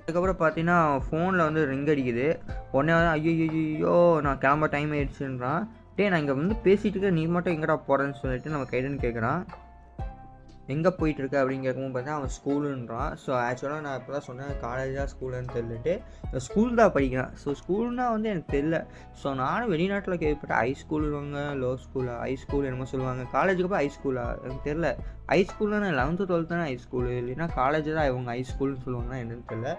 அதுக்கப்புறம் பார்த்தீங்கன்னா ஃபோனில் வந்து ரிங் அடிக்குது. உடனே வந்து ஐயோ நான் கிளம்ப டைம் ஆயிடுச்சுன்றான். டேய் நான் இங்கே வந்து பேசிகிட்டு இருக்க, நீ மட்டும் எங்கடா போகிறேன்னு சொல்லிட்டு நம்ம கைடன் கேட்குறான். எங்கே போயிட்டுருக்க அப்படின்னு கேட்கும்போது பார்த்தா அவன் ஸ்கூலுன்றான். ஸோ ஆக்சுவலாக நான் இப்போ தான் சொன்னேன் காலேஜாக ஸ்கூலுன்னு தெரிஞ்சுட்டு ஸ்கூல் தான் படிக்கிறான். ஸோ ஸ்கூல்னால் வந்து எனக்கு தெரியல. ஸோ நானும் வெளிநாட்டில் கேள்விப்பட்டேன் ஹை ஸ்கூலுவாங்க, லோ ஸ்கூலா, ஹை ஸ்கூல் என்னமோ சொல்லுவாங்க, காலேஜுக்கு போய் ஹை ஸ்கூலா எனக்கு தெரில. ஹை ஸ்கூல்னா நான் 11th 12th தானே ஹை ஸ்கூலு, இல்லைன்னா காலேஜ் தான் இவங்க ஹை ஸ்கூல்னு சொல்லுவாங்கன்னா என்னன்னு தெரில.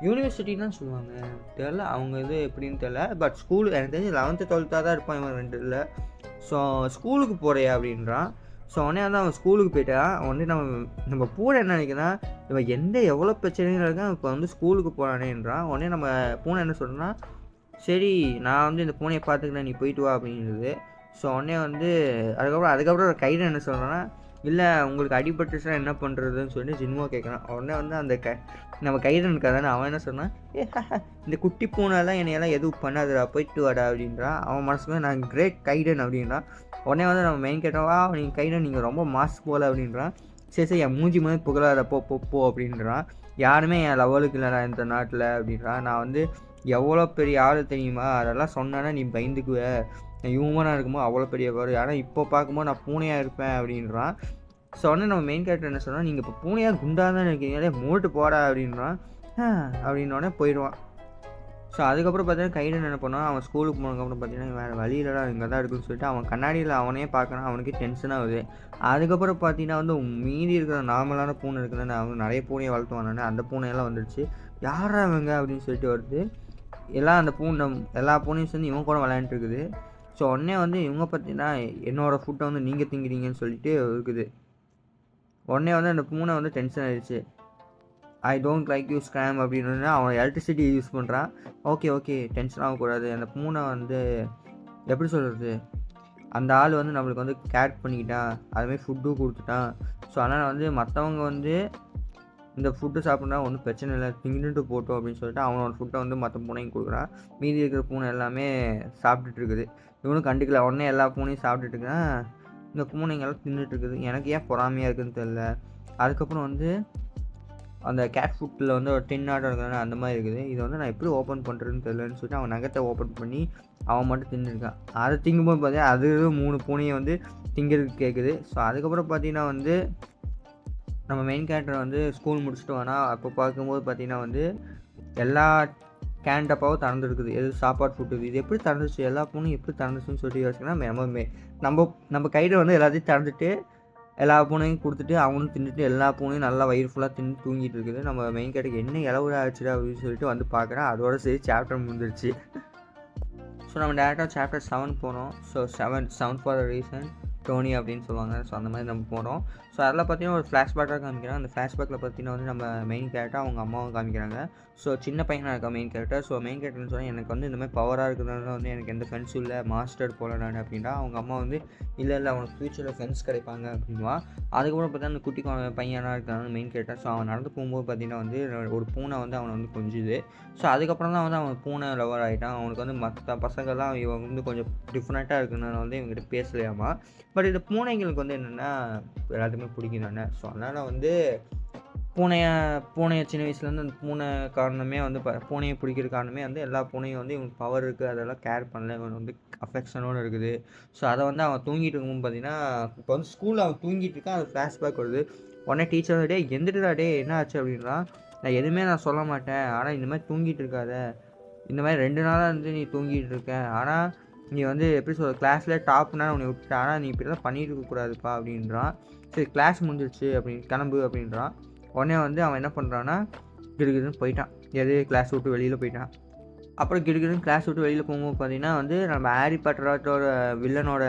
யூனிவர்சிட்டின்னு தான் சொல்லுவாங்க தெரில, அவங்க இது எப்படின்னு தெரில. பட் ஸ்கூல் எனக்கு தெரிஞ்சு 11th 12th தான் இருப்பான் இவன் 2 இல்லை. ஸோ ஸ்கூலுக்கு போகிறியா அப்படின்றான். ஸோ உடனே வந்து அவன் ஸ்கூலுக்கு போயிட்டான். உடனே நம்ம பூனை என்ன நினைக்கிறான், இவன் எவ்வளோ பிரச்சனைகள் இருக்கான் இப்போ வந்து ஸ்கூலுக்கு போகிறானேன்றான். உடனே நம்ம பூனை என்ன சொல்கிறேன்னா, சரி நான் வந்து இந்த பூனையை பார்த்துக்கிறேன் நீ போயிட்டு வா அப்படின்றது. ஸோ உடனே வந்து அதுக்கப்புறம் கைடன் என்ன சொல்கிறேன்னா, இல்லை உங்களுக்கு அடிபட்டுச்சுன்னா என்ன பண்ணுறதுன்னு சொல்லி ஜின்மோ கேட்குறான். உடனே வந்து அந்த நம்ம கைடன் இருக்காதானே அவன் என்ன சொன்னான், இந்த குட்டி பூனைலாம் என்னையெல்லாம் எதுவும் பண்ணாதுடா போயிட்டு வாடா அப்படின்றான். அவன் மனசுக்கு நான் கிரேட் கைடன் அப்படின்றான். உடனே வந்து நம்ம மெயின் கேட்டவா நீங்கள் கைடன் நீங்கள் ரொம்ப மாஸ் போகல அப்படின்றான். சரி என் மூஞ்சி மாதிரி புகழாத போ அப்படின்றான். யாருமே என் லெவலுக்கு இல்லைடா இந்த நாட்டில் அப்படின்றான். நான் வந்து எவ்வளோ பெரிய ஆள் தெரியுமா, அதெல்லாம் சொன்னேன்னா நீ பயந்துக்குவ, நான் ஹியூமனாக இருக்கும்போது அவ்வளோ பெரிய வரும், ஆனால் இப்போ பார்க்கும்போது நான் பூனையாக இருப்பேன் அப்படின்றான். ஸோ உடனே நம்ம மெயின் கேரக்டர் என்ன சொன்னால், நீங்கள் இப்போ பூனையாக குண்டாக தான் இருக்கீங்களே மூட்டு போடா அப்படின்றான். அப்படின்னோடனே போயிடுவான். ஸோ அதுக்கப்புறம் பார்த்தீங்கன்னா கைடன் என்ன பண்ணுவான், அவன் ஸ்கூலுக்கு போனதுக்கப்புறம் பார்த்தீங்கன்னா வேறு வழியிலடா இங்கே தான் இருக்குன்னு சொல்லிட்டு அவன் கண்ணாடியில் அவனே பார்க்கணும், அவனுக்கு டென்ஷனாக ஆகுது. அதுக்கப்புறம் பார்த்தீங்கன்னா வந்து மீதி இருக்கிற நார்மலான பூனை இருக்குதுன்னு அவன் நிறைய பூனையை வளர்த்துவானே, அந்த பூனையெல்லாம் வந்துடுச்சு. யாரா அவங்க அப்படின்னு சொல்லிட்டு வருது. எல்லா பூனையும் சேர்ந்து இவன் கூட விளையாண்டுட்டு இருக்குது. ஸோ உடனே வந்து இவங்க பார்த்தீங்கன்னா என்னோடய ஃபுட்டை வந்து நீங்கள் திங்கிறீங்கன்னு சொல்லிட்டு இருக்குது. உடனே வந்து அந்த பூனை வந்து டென்ஷன் ஆகிடுச்சு. I don't like you scam அப்படின்னு அவன் எலக்ட்ரிசிட்டி யூஸ் பண்ணுறான். ஓகே டென்ஷன் ஆகக்கூடாது. அந்த பூனை வந்து எப்படி சொல்கிறது, அந்த ஆள் வந்து நம்மளுக்கு வந்து கேர் பண்ணிக்கிட்டான், அதுமாதிரி ஃபுட்டும் கொடுத்துட்டான். ஸோ அதனால் வந்து மற்றவங்க வந்து இந்த ஃபுட்டு சாப்பிட்றா ஒன்றும் பிரச்சனை இல்லை, தின்னுட்டு போட்டோம் அப்படின்னு சொல்லிட்டு அவனோட ஃபுட்டை வந்து மற்ற பூனையும் கொடுக்குறான். மீதி இருக்கிற பூனை எல்லாமே சாப்பிட்டுட்டு இருக்குது. இவனும் கண்டுக்கல. உடனே எல்லா பூனையும் சாப்பிட்டுட்டு இருக்கிறான். இந்த பூனைங்கெல்லாம் தின்னுட்டு இருக்குது. எனக்கு ஏன் பொறாமையாக இருக்குதுன்னு தெரில. அதுக்கப்புறம் வந்து அந்த கேட் ஃபுட்டில் வந்து ஒரு டின்னாட்டம் இருக்கிறாங்க அந்த மாதிரி இருக்குது. இதை வந்து நான் எப்படி ஓப்பன் பண்ணுறதுன்னு தெரியலன்னு சொல்லிட்டு அவன் நகத்தை ஓப்பன் பண்ணி அவன் மட்டும் தின்னுருக்கான். அதை திங்கும்போது பார்த்தீங்கன்னா அது 3 பூனையை வந்து திங்கிறதுக்கு கேட்குது. ஸோ அதுக்கப்புறம் பார்த்தீங்கன்னா வந்து நம்ம மெயின் கேரக்டர் வந்து ஸ்கூல் முடிச்சுட்டு வானா அப்போ பார்க்கும்போது பார்த்தீங்கன்னா வந்து எல்லா கேன் டப்பாவும் திறந்துருக்குது. எது சாப்பாடு ஃபுட்டு இது எப்படி திறந்துச்சு, எல்லா பூனையும் எப்படி திறந்துச்சுன்னு சொல்லிட்டு யோசிச்சுன்னா நம்ம கையில் வந்து எல்லாத்தையும் திறந்துட்டு எல்லா பூனையும் கொடுத்துட்டு அவனும் தின்னுட்டு எல்லா பூனையும் நல்லா வயிறு ஃபுல்லாக தின்னு தூங்கிட்டு இருக்குது. நம்ம மெயின் கேரக்டருக்கு என்ன இளவுடா ஆச்சுடா அப்படின்னு சொல்லிட்டு வந்து பார்க்குறேன். அதோட சரி சாப்டர் முடிஞ்சிருச்சு. ஸோ நம்ம டேரெக்டாக சாப்டர் 7 போகிறோம். So 7 for a reason Dhoni அப்படின்னு சொல்லுவாங்க. ஸோ அந்த மாதிரி நம்ம போகிறோம். ஸோ அதில் பார்த்தீங்கன்னா ஒரு ஃப்ளாஷ்பேக்காக காமிக்கிறாங்க. அந்த ஃப்ளாஷ்பேக்கில் பார்த்தீங்கன்னா வந்து நம்ம மெயின் கேரக்டர் அவங்க அம்மாவும் காமிக்கிறாங்க. ஸோ சின்ன பையனாக இருக்கா மெயின் கேரக்டர். ஸோ மெயின் கேரக்டர்னு சொன்னால் எனக்கு வந்து இந்த மாதிரி பவராக இருக்கிறதுனால வந்து எனக்கு எந்த ஃப்ரெண்ட்ஸும் இல்லை, மாஸ்டர் போல நான் அப்படின்னா அவங்க அம்மா வந்து இல்லை அவனுக்கு ஃப்யூச்சரில் ஃப்ரெண்ட்ஸ் கிடைப்பாங்க அப்படின்வா. அதுக்கப்புறம் பார்த்தா அந்த குட்டி பையனாக இருக்காங்க மெயின் கேரக்டர். ஸோ அவன் நடந்து போகும்போது பார்த்தீங்கன்னா வந்து ஒரு பூனை வந்து அவனை வந்து கொஞ்சுது. ஸோ அதுக்கப்புறம் தான் வந்து அவன் பூனை லவர் ஆகிட்டான். அவனுக்கு வந்து மற்ற பசங்கள்லாம் இவன் வந்து கொஞ்சம் டிஃப்ரெண்ட்டாக இருக்குதுனால வந்து இவங்ககிட்ட பேசலையாமா. பட் இந்த பூனைங்களுக்கு வந்து என்னென்னா எல்லாத்துக்குமே பிடிக்கும் தானே. ஸோ அதனால் வந்து பூனையை சின்ன வயசுலேருந்து அந்த பூனை காரணமே வந்து பூனையை பிடிக்கிற காரணமே வந்து எல்லா பூனையும் வந்து இவனுக்கு பவர் இருக்குது, அதெல்லாம் கேர் பண்ணல, இவன் வந்து அஃபெக்ஷனோடு இருக்குது. ஸோ அதை வந்து அவன் தூங்கிட்டு இருக்கும்போது பார்த்தீங்கன்னா இப்போ வந்து ஸ்கூலில் அவன் தூங்கிட்டு இருக்கான். அது ஃப்ளாஷ்பேக் வருது. உடனே டீச்சர் வந்து எந்திரிடா என்ன ஆச்சு அப்படின்னா, நான் எதுவுமே சொல்ல மாட்டேன், ஆனால் இந்த மாதிரி தூங்கிட்டு இருக்காத, இந்த மாதிரி 2 நாளாக வந்து நீ தூங்கிட்டு இருக்க, ஆனால் நீ வந்து எப்படி சொல்கிற கிளாஸில் டாப்னா உன்னை விட்டுட்ட, ஆனால் நீ இப்படி தான் பண்ணிட்டு இருக்கக்கூடாதுப்பா அப்படின்றான். சரி கிளாஸ் முடிஞ்சிருச்சு அப்படின்னு கிளம்பு அப்படின்றான். உடனே வந்து அவன் என்ன பண்ணுறான்னா கிடுகிடுன்னு போயிட்டான். கிளாஸ் விட்டு வெளியில் போயிட்டான். அப்புறம் கிடுகிடுன்னு கிளாஸ் விட்டு வெளியில் போகும்போது பார்த்தீங்கன்னா வந்து நம்ம ஹாரி பாட்டரோட வில்லனோட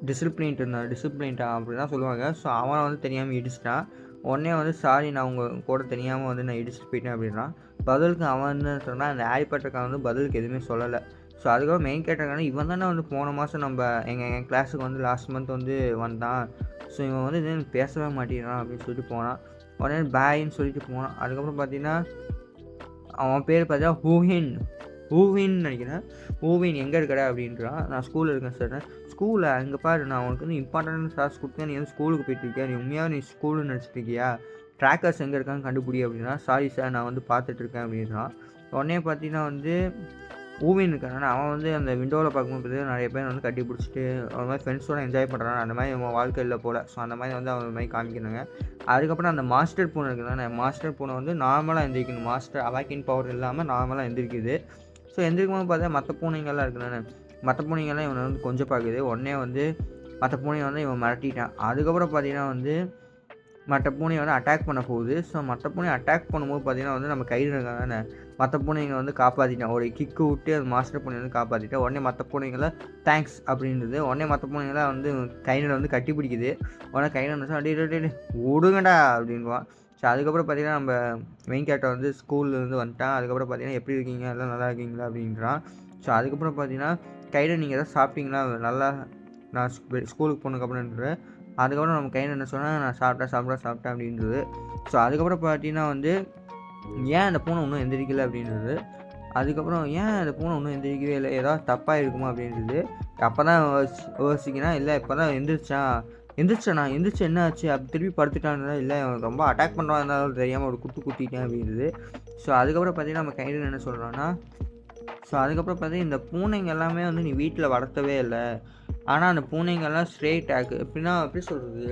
டிசிப்ளின்ட்டா அப்படி தான் சொல்லுவாங்க. ஸோ அவனை வந்து தெரியாமல் இடிச்சிட்டான். உடனே வந்து சாரி நான் உங்கள் கூட தெரியாமல் வந்து நான் இடிச்சிட்டு போயிட்டேன் அப்படின்றான். பதிலுக்கு அவன் என்ன சொன்னால் அந்த ஹாரி பாட்டருக்கான வந்து பதிலுக்கு எதுவுமே சொல்லலை. ஸோ அதுக்கப்புறம் மெயின் கேரக்டருக்கான இவன் தானே வந்து போன மாதம் நம்ம எங்கள் கிளாஸுக்கு வந்து லாஸ்ட் மந்த் வந்து வந்தான். ஸோ இவன் வந்து இது பேசவே மாட்டேங்கிறான் அப்படின்னு சொல்லிட்டு போனான். உடனே பாயின்னு சொல்லிட்டு போனான். அதுக்கப்புறம் பார்த்தீங்கன்னா அவன் பேர் பார்த்தா ஹூவின்னு நினைக்கிறேன். ஹூவின் எங்கே இருக்கடா அப்படின்றான். நான் ஸ்கூலில் இருக்கேன் சார். ஸ்கூலில் அங்கே பாரு, நான் உனக்கு வந்து இம்பார்ட்டன்ட் கிளாஸ் கொடுத்தேன், நீ வந்து ஸ்கூலுக்கு போயிட்டுருக்கியா, நீ உண்மையாக நீ ஸ்கூலுன்னு நினச்சிட்டு இருக்கியா, ட்ராக்கர்ஸ் எங்கே இருக்கான்னு கண்டுபிடி அப்படின்னா, சாரி சார் நான் வந்து பார்த்துட்ருக்கேன் அப்படின்றான். உடனே பார்த்தீங்கன்னா வந்து ஊவின் இருக்கான அவன் வந்து அந்த விண்டோவில் பார்க்கும்போது நிறைய பேர் வந்து கட்டி பிடிச்சிட்டு ஒரு மாதிரி ஃப்ரெண்ட்ஸோடு என்ஜாய் பண்ணுறான். அந்த மாதிரி அவன் வாழ்க்கையில் போல். ஸோ அந்த மாதிரி வந்து அவன் மாதிரி காமிக்கிறாங்க. அதுக்கப்புறம் அந்த மாஸ்டர் பூனை இருக்குதானே, மாஸ்டர் பூனை வந்து நார்மலாக எந்திரிக்கணும். மாஸ்டர் அவாக்கின் பவர் இல்லாமல் நார்மலாக எந்திரிக்குது. ஸோ எந்திரிக்கும் போது பார்த்தா மற்ற பூனைங்கள்லாம் இருக்குதானே, மற்ற பூனைங்கள்லாம் இவனை வந்து கொஞ்சம் பார்க்குது. உடனே வந்து மற்ற பூனையை வந்து இவன் மிரட்டிட்டான். அதுக்கப்புறம் பார்த்தீங்கன்னா வந்து மற்ற பூனையை வந்து அட்டாக் பண்ண போகுது. ஸோ மற்ற பூனையை அட்டாக் பண்ணும்போது பார்த்தீங்கன்னா வந்து நம்ம கையில் இருக்காங்க மற்ற பூனைங்க வந்து காப்பாற்றிட்டான். ஒரு கிக்கு விட்டு அது மாஸ்டர் பூனை வந்து காப்பாற்றிட்டேன். உடனே மற்ற பூனைங்களை தேங்க்ஸ் அப்படின்றது. உடனே மற்ற பூனைங்களை வந்து கையில் வந்து கட்டி பிடிக்குது. உடனே கையில் வந்து அடி விடுங்கடா அப்படின்வான். ஸோ அதுக்கப்புறம் பார்த்தீங்கன்னா நம்ம மெயின் கேரக்டர் வந்து ஸ்கூல்லேருந்து வந்துட்டான். அதுக்கப்புறம் பார்த்தீங்கன்னா எப்படி இருக்கீங்க, எல்லாம் நல்லா இருக்கீங்களா அப்படின்றான். ஸோ அதுக்கப்புறம் பார்த்தீங்கன்னா கையில் நீங்கள் எதாவது சாப்பிட்டீங்களா, நல்லா நான் ஸ்கூலுக்கு போனதுக்கப்புறம்ன்ற. அதுக்கப்புறம் நம்ம கையில் என்ன சொன்னால் நான் சாப்பிட்டேன் அப்படின்றது. ஸோ அதுக்கப்புறம் பார்த்தீங்கன்னா வந்து ஏன் அந்த பூனை இன்னும் எந்திரிக்கலை அப்படின்றது. அதுக்கப்புறம் ஏன் அந்த பூனை இன்னும் எந்திரிக்கவே இல்லை, ஏதாவது தப்பாக இருக்குமா அப்படின்றது. அப்போ தான் யோசிக்கினா, இல்லை இப்போ தான் எந்திரிச்சு என்ன ஆச்சு, அப்படி திருப்பி படுத்துட்டான்னு. இல்லை ரொம்ப அட்டாக் பண்ணுறான், இருந்தாலும் தெரியாமல் ஒரு குத்திட்டேன் அப்படின்றது. ஸோ அதுக்கப்புறம் பார்த்தீங்கன்னா நம்ம கையில் என்ன சொல்கிறோன்னா, ஸோ அதுக்கப்புறம் பார்த்தீங்கன்னா இந்த பூனைங்க எல்லாமே வந்து நீ வீட்டில் வளர்த்தவே இல்லை, ஆனால் அந்த பூனைங்கெல்லாம் ஸ்ட்ரே டேக் எப்படின்னா எப்படி சொல்கிறது,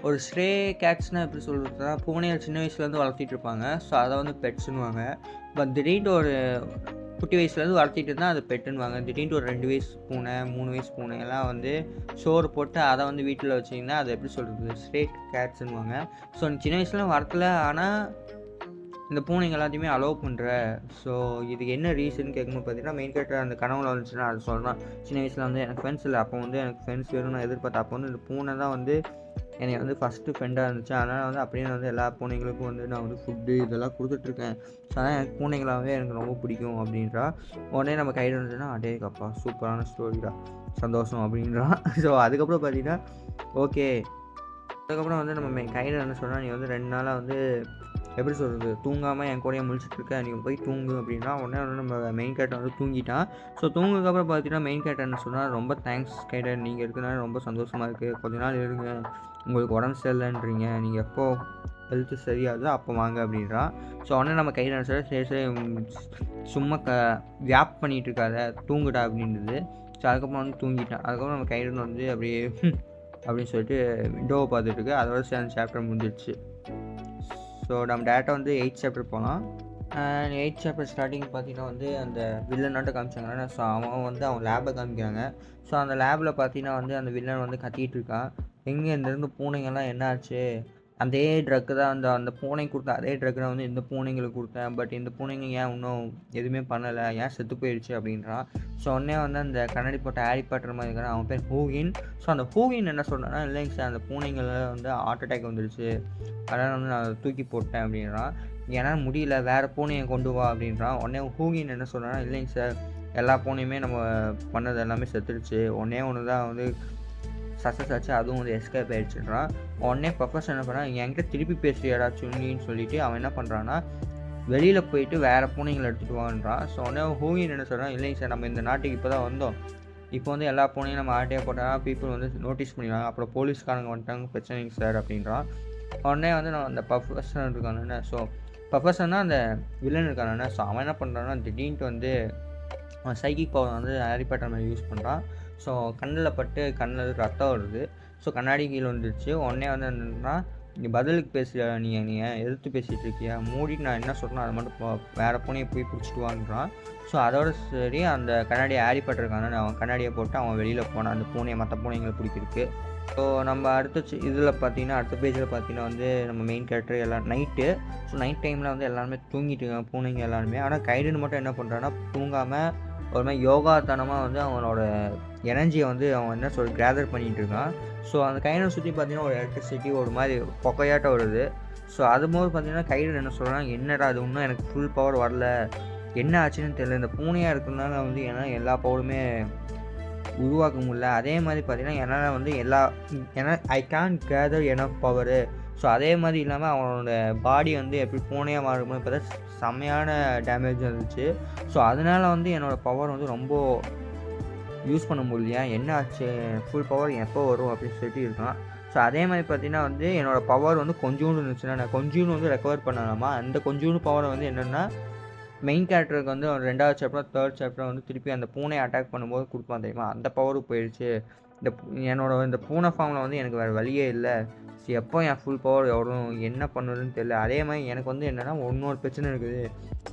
ஒரு ஸ்ட்ரே கேட்ஸ்னால் எப்படி சொல்கிறதுனா பூனையை சின்ன வயசுலேருந்து வளர்த்திட்டு இருப்பாங்க. ஸோ அதை வந்து பெட்ஸுன்னுவாங்க. பட் திடீர்னு ஒரு குட்டி வயசுலேருந்து வளர்த்திட்டு இருந்தால் அது பெட்டுன்னுவாங்க. திடீர்னு ஒரு 2 வயசு பூனை 3 வயசு பூனையெல்லாம் வந்து சோறு போட்டு அதை வந்து வீட்டில் வச்சிங்கன்னா அது எப்படி சொல்கிறது, ஸ்ட்ரே கேட்ஸுன்னுவாங்க. ஸோ சின்ன வயசுல வளர்த்தல, ஆனால் இந்த பூனைங்க எல்லாத்தையுமே அலோவ் பண்ணுற. ஸோ இதுக்கு என்ன ரீசன் கேட்கும்போது பார்த்தீங்கன்னா மெயின் கேரக்டர் அந்த கனவுல வந்துச்சுன்னா அது சொல்லலாம். சின்ன வயசில் வந்து எனக்கு ஃப்ரெண்ட்ஸ் இல்லை, அப்போ வந்து எனக்கு ஃப்ரெண்ட்ஸ் வேணும்னு நான் எதிர்பார்த்தேன். அப்போ வந்து இந்த பூனை தான் வந்து என்னை வந்து ஃபஸ்ட்டு ஃப்ரெண்டாக இருந்துச்சு. அதனால் வந்து அப்படியே வந்து எல்லா பூனைங்களுக்கும் வந்து நான் வந்து ஃபுட்டு இதெல்லாம் கொடுத்துட்ருக்கேன். ஸோ அதனால் எனக்கு பூனைகளாகவே எனக்கு ரொம்ப பிடிக்கும் அப்படின்றா. உடனே நம்ம கையில் இருந்துச்சுன்னா அடே கப்பா சூப்பரான ஸ்டோரிடா, சந்தோஷம் அப்படின்றான். ஸோ அதுக்கப்புறம் பார்த்தீங்கன்னா ஓகே. அதுக்கப்புறம் வந்து நம்ம கையில் என்ன சொன்னால், நீ வந்து 2 நாளாக வந்து எப்படி சொல்கிறது, தூங்காமல் என் கூடயே முழிச்சிட்ருக்க, நீங்கள் போய் தூங்கு அப்படின்னா. உடனே வந்து நம்ம மெயின் கேரக்டர் வந்து தூங்கிட்டான். ஸோ தூங்குறதுக்கப்புறம் பார்த்தீங்கன்னா மெயின் கேரக்டர் என்ன சொன்னால், ரொம்ப தேங்க்ஸ் கேரக்டர், நீங்கள் இருக்கிறனால ரொம்ப சந்தோஷமாக இருக்குது, கொஞ்ச நாள் இருங்க, உங்களுக்கு உடம்பு சரியில்லைன்றீங்க, நீங்கள் எப்போ ஹெல்த்து சரியாகுதோ அப்போ வாங்க அப்படின்றான். ஸோ உடனே நம்ம கையில் என்ன சொல்ல, சரி சும்மா வியாப் பண்ணிகிட்டு இருக்காத, தூங்குடா அப்படின்றது. ஸோ அதுக்கப்புறம் வந்து தூங்கிட்டான். அதுக்கப்புறம் நம்ம கையில் வந்து அப்படியே அப்படின்னு சொல்லிட்டு விண்டோவை பார்த்துட்ருக்கு. அதோட சேர்ந்து சாப்டர் முடிஞ்சிடுச்சு. ஸோ நம்ம டேரெக்டாக வந்து 8th சாப்டர் போகலாம். 8th சாப்டர் ஸ்டார்டிங் பார்த்தீங்கன்னா வந்து அந்த வில்லனாட்டம் காமிச்சாங்கன்னா, ஸோ அவன் வந்து அவன் லேபை காமிக்கிறாங்க. ஸோ அந்த லேபில் பார்த்தீங்கன்னா வந்து அந்த வில்லன் வந்து கத்திகிட்டு இருக்கான். எங்கே இருந்து பூனைங்கள்லாம் என்ன ஆச்சு, அதே ட்ரக்கு தான் அந்த பூனை கொடுத்த அதே ட்ரக்கு தான் வந்து இந்த பூனைங்களுக்கு கொடுத்தேன், பட் இந்த பூனைங்க ஏன் இன்னும் எதுவுமே பண்ணலை, ஏன் செத்து போயிடுச்சு அப்படின்றான். ஸோ உடனே வந்து அந்த கண்ணாடி போட்ட ஹாரி பாட்டர் மாதிரி இருக்கிறான், அவன் பேர் ஹூகின். ஸோ அந்த ஹூகின் என்ன சொல்கிறான்னா, இல்லைங்க சார் அந்த பூனைங்களை வந்து ஹார்ட் அட்டாக் வந்துடுச்சு, அதனால் வந்து நான் தூக்கி போட்டேன் அப்படின்றான். ஏன்னா முடியல, வேறு பூனையை கொண்டு வா அப்படின்றான். உடனே ஹூகின் என்ன சொல்கிறான்னா, இல்லைங்க சார் எல்லா பூனையுமே நம்ம பண்ணது எல்லாமே செத்துடுச்சு, ஒன்று தான் வந்து சக்ஸஸ் ஆச்சு, அதுவும் வந்து எஸ்கேப் ஆகிடுச்சுன்றான். உடனே ப்ரொஃபஸர் என்ன பண்ணால், என்கிட்ட திருப்பி பேசுறியாடா சுன்னின்னு சொல்லிவிட்டு அவன் என்ன பண்ணுறான்னா, வெளியில் போயிட்டு வேறு பூனைங்களை எடுத்துகிட்டு வான்றான். ஸோ உடனே ஹூகின் என்ன சொல்கிறான், இல்லைங்க சார் நம்ம இந்த நாட்டுக்கு இப்போ தான் வந்தோம், இப்போ வந்து எல்லா பூனையும் நம்ம ஆட்டையாக போட்டால் பீப்புள் வந்து நோட்டீஸ் பண்ணிடுவாங்க, அப்புறம் போலீஸ்காரங்க வந்துட்டாங்க, பிரச்சனைங்க சார் அப்படின்றான். உடனே வந்து நான் அந்த ப்ரொஃபஸர் இருக்கானே, ஸோ ப்ரொஃபஸர்னால் அந்த வில்லன் இருக்கானே, ஸோ அவன் என்ன பண்ணுறான்னா திடீர்னு வந்து அவன் சைக்கிக் பவர் வந்து ஹாரி பாட்டர் மாதிரி யூஸ் பண்ணுறான். ஸோ கண்ணில் பட்டு கண்ணில் ரத்தம் வருது. ஸோ கண்ணாடி கீழே வந்துடுச்சு. உடனே வந்து என்னன்னா, நீ பதிலுக்கு பேசுகிற, நீ எதிர்த்து பேசிகிட்டு இருக்கியா, மூடிட்டு நான் என்ன சொல்கிறேன் அதை மட்டும் வேறு பூனையை போய் பிடிச்சிட்டு வாங்குறான். ஸோ அதோட சரி அந்த கண்ணாடியை ஹாரி பாட்டர் இருக்கானே, அவன் கண்ணாடியை போட்டு அவன் வெளியில் போனான் அந்த பூனையை மற்ற பூனைங்களை பிடிக்கிறதுக்கு. ஸோ நம்ம அடுத்த இதில் பார்த்தீங்கன்னா அடுத்த பேஜில் பார்த்தீங்கன்னா வந்து நம்ம மெயின் கேரக்டர் எல்லாம் நைட்டு. ஸோ நைட் டைமில் வந்து எல்லாருமே தூங்கிட்டு இருக்காங்க பூனைங்க எல்லாருமே. ஆனால் கைடன் மட்டும் என்ன பண்ணுறான்னா, தூங்காமல் ஒரு மாதிரி யோகாத்தனமாக வந்து அவனோட எனர்ஜியை வந்து அவன் என்ன கேதர் பண்ணிகிட்டு இருக்கான். ஸோ அந்த கைடனை சுற்றி பார்த்தீங்கன்னா ஒரு எலக்ட்ரிசிட்டி ஒரு மாதிரி பொக்கையாட்டம் வருது. ஸோ அதுபோது பார்த்தீங்கன்னா கைடன் என்ன சொல்கிறான், என்னடா அது இன்னும் எனக்கு ஃபுல் பவர் வரல, என்ன ஆச்சுன்னு தெரியல, இந்த பூனையாக இருக்கிறதுனால வந்து ஏன்னா எல்லா பவருமே உருவாக்க முடியல. அதே மாதிரி பார்த்தீங்கன்னா என்னால் வந்து ஏன்னா I can gather enough power. So அதே மாதிரி இல்லாமல் அவனோட பாடி வந்து எப்படி பூனையாக மாறும்போது பார்த்தா செம்மையான டேமேஜ் இருந்துச்சு. ஸோ அதனால் வந்து என்னோடய பவர் வந்து ரொம்ப யூஸ் பண்ண முடியலையா, என்ன ஆச்சு, ஃபுல் பவர் எப்போ வரும் அப்படின்னு சொல்லிட்டு இருக்கான். ஸோ அதே மாதிரி பார்த்தீங்கன்னா வந்து என்னோடய பவர் வந்து கொஞ்சோண்டு இருந்துச்சுன்னா நான் கொஞ்சோண்டு வந்து ரெக்கவர் பண்ணலாமா, அந்த கொஞ்சோண்டு பவரை வந்து என்னென்னா மெயின் கேரக்டருக்கு வந்து 2வது சாப்டர் 3rd சாப்டர் வந்து திருப்பி அந்த பூனை அட்டாக் பண்ணும்போது கொடுப்பான் தெரியுமா, அந்த பவரும் போயிடுச்சு. இந்த பூனை ஃபார்மில் வந்து எனக்கு வேறு வழியே இல்லை. எப்போ என் ஃபுல் பவர் வரும், என்ன பண்ணுறதுன்னு தெரியல. அதே மாதிரி எனக்கு வந்து என்னென்னா இன்னொரு பிரச்சனை இருக்குது.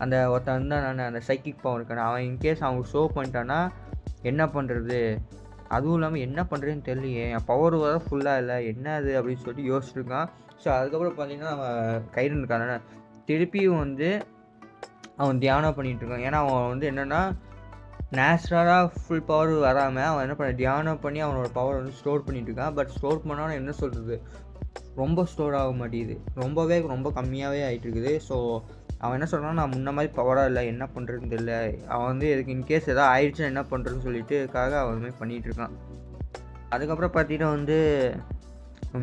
அந்த ஒருத்தன் இருந்தால் நான் அந்த சைக்கிக் பவர் இருக்கேன், அவன் இன்கேஸ் அவங்க ஷோ பண்ணிட்டான்னா என்ன பண்ணுறது, அதுவும் இல்லாமல் என்ன பண்ணுறதுன்னு தெரியலையே, என் பவர் வர ஃபுல்லாக இல்லை, என்ன அது அப்படின்னு சொல்லிட்டு யோசிச்சுருக்கான். ஸோ அதுக்கப்புறம் பார்த்தீங்கன்னா அவன் கைடன் இருக்கான திருப்பியும் வந்து அவன் தியானம் பண்ணிகிட்ருக்கான். ஏன்னா அவன் வந்து என்னென்னா நேச்சுரலாக ஃபுல் பவர் வராமல் அவன் என்ன பண்ண தியானம் பண்ணி அவனோட பவர் வந்து ஸ்டோர் பண்ணிகிட்ருக்கான். பட் ஸ்டோர் பண்ணாலும் என்ன சொல்கிறது, ரொம்ப ஸ்டோர் ஆக மாட்டேங்குது, ரொம்ப கம்மியாகவே ஆகிட்டுருக்குது. ஸோ அவன் என்ன சொல்கிறான், நான் முன்ன மாதிரி பவராக இல்லை, என்ன பண்ணுறதுன்னு தெரியல. அவன் வந்து இதுக்கு இன்கேஸ் எதாவது ஆயிடுச்சுன்னா என்ன பண்ணுறதுன்னு சொல்லிட்டு அவன் மாதிரி பண்ணிகிட்ருக்கான். அதுக்கப்புறம் பார்த்தீங்கன்னா வந்து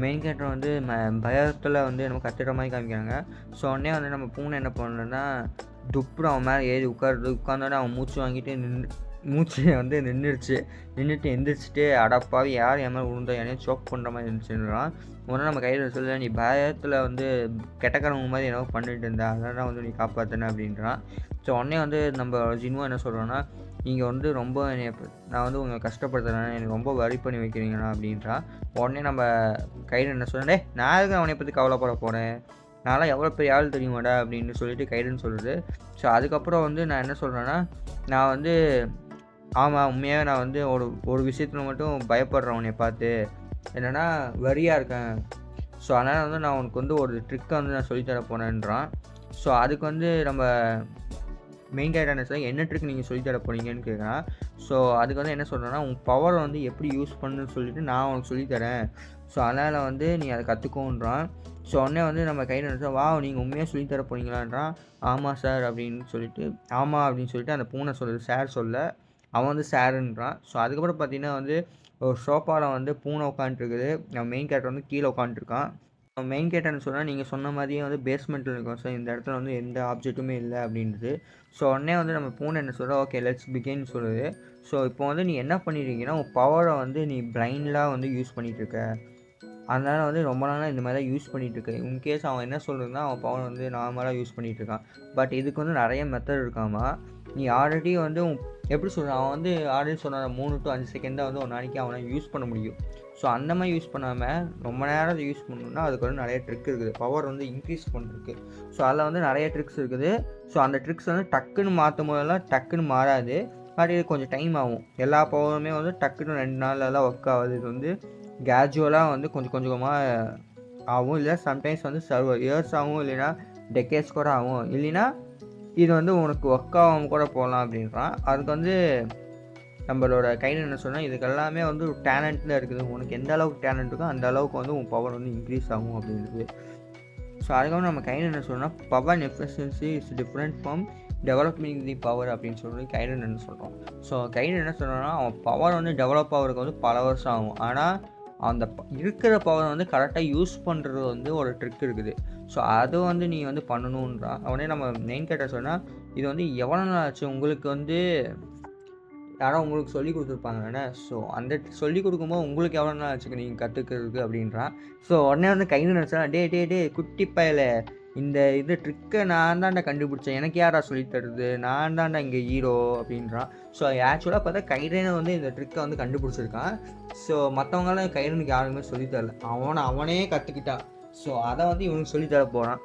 மெயின் கேரக்டர் வந்து பயத்தில் வந்து நம்ம கத்துற மாதிரி காமிக்கிறாங்க. ஸோ உடனே வந்து நம்ம பூனை என்ன பண்ணுறோன்னா துப்புரம் அவன் மேலே ஏறி உட்காந்தோடனே அவன் மூச்சு வாங்கிட்டு மூச்சு வந்து நின்றுட்டு எந்திரிச்சிட்டு அடப்பாவி யார் என் மேலே விழுந்தா என்னையும் சோக் பண்ணுற மாதிரி இருந்துச்சுன்றான். உடனே நம்ம கையில் சொல்ல, நீ பயத்தில் வந்து கெட்டக்காரங்க மாதிரி என்னவோ பண்ணிட்டு இருந்தா, அதெல்லாம் வந்து நீ காப்பாற்றின அப்படின்றான். ஸோ உடனே வந்து நம்ம ஜின்வா என்ன சொல்கிறோன்னா, நீங்கள் வந்து ரொம்ப நான் வந்து உங்களை கஷ்டப்படுத்துறேன், எனக்கு ரொம்ப வரி பண்ணி வைக்கிறீங்களா அப்படின்றான். உடனே நம்ம கையில் என்ன சொல்கிறேன், நான் எதுக்கு அவனை பற்றி கவலைப்பட போகிறேன், நான்லாம் எவ்வளோ பெரிய ஆள் தெரியுமாடா அப்படின்னு சொல்லிட்டு கைடுன்னு சொல்லுது. ஸோ அதுக்கப்புறம் வந்து நான் என்ன சொல்கிறேன்னா, நான் வந்து ஆமாம் உண்மையாக நான் வந்து ஒரு விஷயத்தில் மட்டும் பயப்படுறேன் உன்னை பார்த்து, என்னென்னா வரியாக இருக்கேன். ஸோ அதனால் வந்து நான் உனக்கு வந்து ஒரு ட்ரிக்கை வந்து நான் சொல்லித்தர போனேன்றான். ஸோ அதுக்கு வந்து நம்ம மெயின் கேரக்டர் என்ன ட்ரிக் நீங்கள் சொல்லித்தர போனீங்கன்னு கேட்குறான். ஸோ அதுக்கு வந்து என்ன சொல்கிறேன்னா, உன் பவரை வந்து எப்படி யூஸ் பண்ணுன்னு சொல்லிட்டு நான் உனக்கு சொல்லித்தரேன். ஸோ அதனால் வந்து நீ அதை கற்றுக்கோன்றான். ஸோ உடனே வந்து நம்ம கையில் நினச்சா நீங்கள் உண்மையாக சொல்லித்தர போனீங்களான்றான். ஆமாம் சார் அப்படின்னு சொல்லிட்டு அந்த பூனை சொல்லுது, சார் சொல்ல அவன் வந்து சாருன்றான். ஸோ அதுக்கப்புறம் பார்த்தீங்கன்னா வந்து ஒரு சோஃபாவில் வந்து பூனை உட்காந்துருக்குது, நம்ம மெயின் கேரக்டர் வந்து கீழே உட்காந்துருக்கான். மெயின் கேரக்டர்னு சொன்னால் நீங்கள் சொன்ன மாதிரியே வந்து பேஸ்மெண்ட்டில் இருக்கும். ஸோ இந்த இடத்துல வந்து எந்த ஆப்ஜெக்ட்டுமே இல்லை அப்படின்றது. ஸோ உடனே வந்து நம்ம பூனை என்ன சொல்கிறோம், ஓகே லெட்ஸ் பிகின் சொல்லுது. ஸோ இப்போ வந்து நீ என்ன பண்ணியிருக்கீங்கன்னா, உன் பவரை வந்து நீ பிளைண்டாக வந்து யூஸ் பண்ணிகிட்ருக்க, அதனால் வந்து ரொம்ப நாளாக இந்த மாதிரி தான் யூஸ் பண்ணிகிட்ருக்க. இன்கேஸ் அவன் என்ன சொல்கிறதுனா அவன் பவர் வந்து நார்மலாக யூஸ் பண்ணிகிட்ருக்கான். பட் இதுக்கு வந்து நிறைய மெத்தட் இருக்காமா. நீ ஆல்ரெடி வந்து எப்படி சொல்கிறான், அவன் வந்து ஆல்ரெடி சொன்னான் 3 to 5 செகண்ட் தான் வந்து ஒரு நாளைக்கு அவனை யூஸ் பண்ண முடியும். ஸோ அந்த மாதிரி யூஸ் பண்ணாமல் ரொம்ப நேரம் யூஸ் பண்ணணும்னா அதுக்கு வந்து நிறைய ட்ரிக் இருக்குது, பவர் வந்து இன்க்ரீஸ் பண்ணுறதுக்கு. ஸோ அதில் வந்து நிறைய ட்ரிக்ஸ் இருக்குது. ஸோ அந்த ட்ரிக்ஸ் வந்து டக்குன்னு மாற்றும் போதெல்லாம் டக்குன்னு மாறாது, பட் இது கொஞ்சம் டைம் ஆகும். எல்லா பவருமே வந்து டக்குன்னு 2 நாள்லாம் ஒர்க் ஆகுது. இது வந்து கேஜுவலாக வந்து கொஞ்சம் கொஞ்சமாக ஆகும். இல்லை சம்டைம்ஸ் வந்து சர்வர் இயர்ஸ் ஆகும், இல்லைன்னா டெக்கேட்ஸ் கூட ஆகும், இல்லைன்னா இது வந்து உனக்கு ஒர்க் ஆகாமல் கூட போகலாம் அப்படின்றான். அதுக்கு வந்து நம்மளோட கையில் என்ன சொன்னால், இதுக்கு எல்லாமே வந்து ஒரு டேலண்ட்டில் இருக்குது. உனக்கு எந்த அளவுக்கு டேலண்ட் இருக்கோ அந்த அளவுக்கு வந்து உன் பவர் வந்து இன்க்ரீஸ் ஆகும் அப்படின்றது. ஸோ அதுக்கப்புறம் நம்ம கையில் என்ன சொன்னால், power efficiency is different from developing the power அப்படின்னு சொல்லி கையில் என்ன சொல்கிறோம். ஸோ கையில் என்ன சொல்கிறோன்னா, அவன் பவர் வந்து டெவலப் ஆகிறதுக்கு வந்து பல வருஷம் ஆகும். ஆனால் அந்த இருக்கிற பவரை வந்து கரெக்டாக யூஸ் பண்ணுறது வந்து ஒரு ட்ரிக் இருக்குது. ஸோ அதை வந்து நீ வந்து பண்ணணுன்றான். அவனே நம்ம மெயின் கேரக்டர் சொன்னால், இது வந்து எவ்வளோ நாள் ஆச்சு உங்களுக்கு வந்து யாரோ உங்களுக்கு சொல்லி கொடுத்துருப்பாங்கண்ணே. ஸோ அந்த சொல்லி கொடுக்கும்போது உங்களுக்கு எவ்வளோ நாள் ஆச்சுக்கு நீங்கள் கற்றுக்கிறதுக்கு அப்படின்றான். ஸோ உடனே வந்து கையில் நினச்சா, டே குட்டி பயல, இந்த ட்ரிக்கை நான் தான்டா கண்டுபிடிச்சேன், எனக்கு யாரா சொல்லித்தருது, நான் தான்டா இங்கே ஹீரோ அப்படின்றான். ஸோ ஆக்சுவலாக பார்த்தா கைரேனை வந்து இந்த ட்ரிக்கை வந்து கண்டுபிடிச்சிருக்கான். ஸோ மற்றவங்களாம் கைரனுக்கு யாருமே சொல்லித்தரல, அவனே கற்றுக்கிட்டான். ஸோ அதை வந்து இவனுக்கு சொல்லித்தர போகிறான்.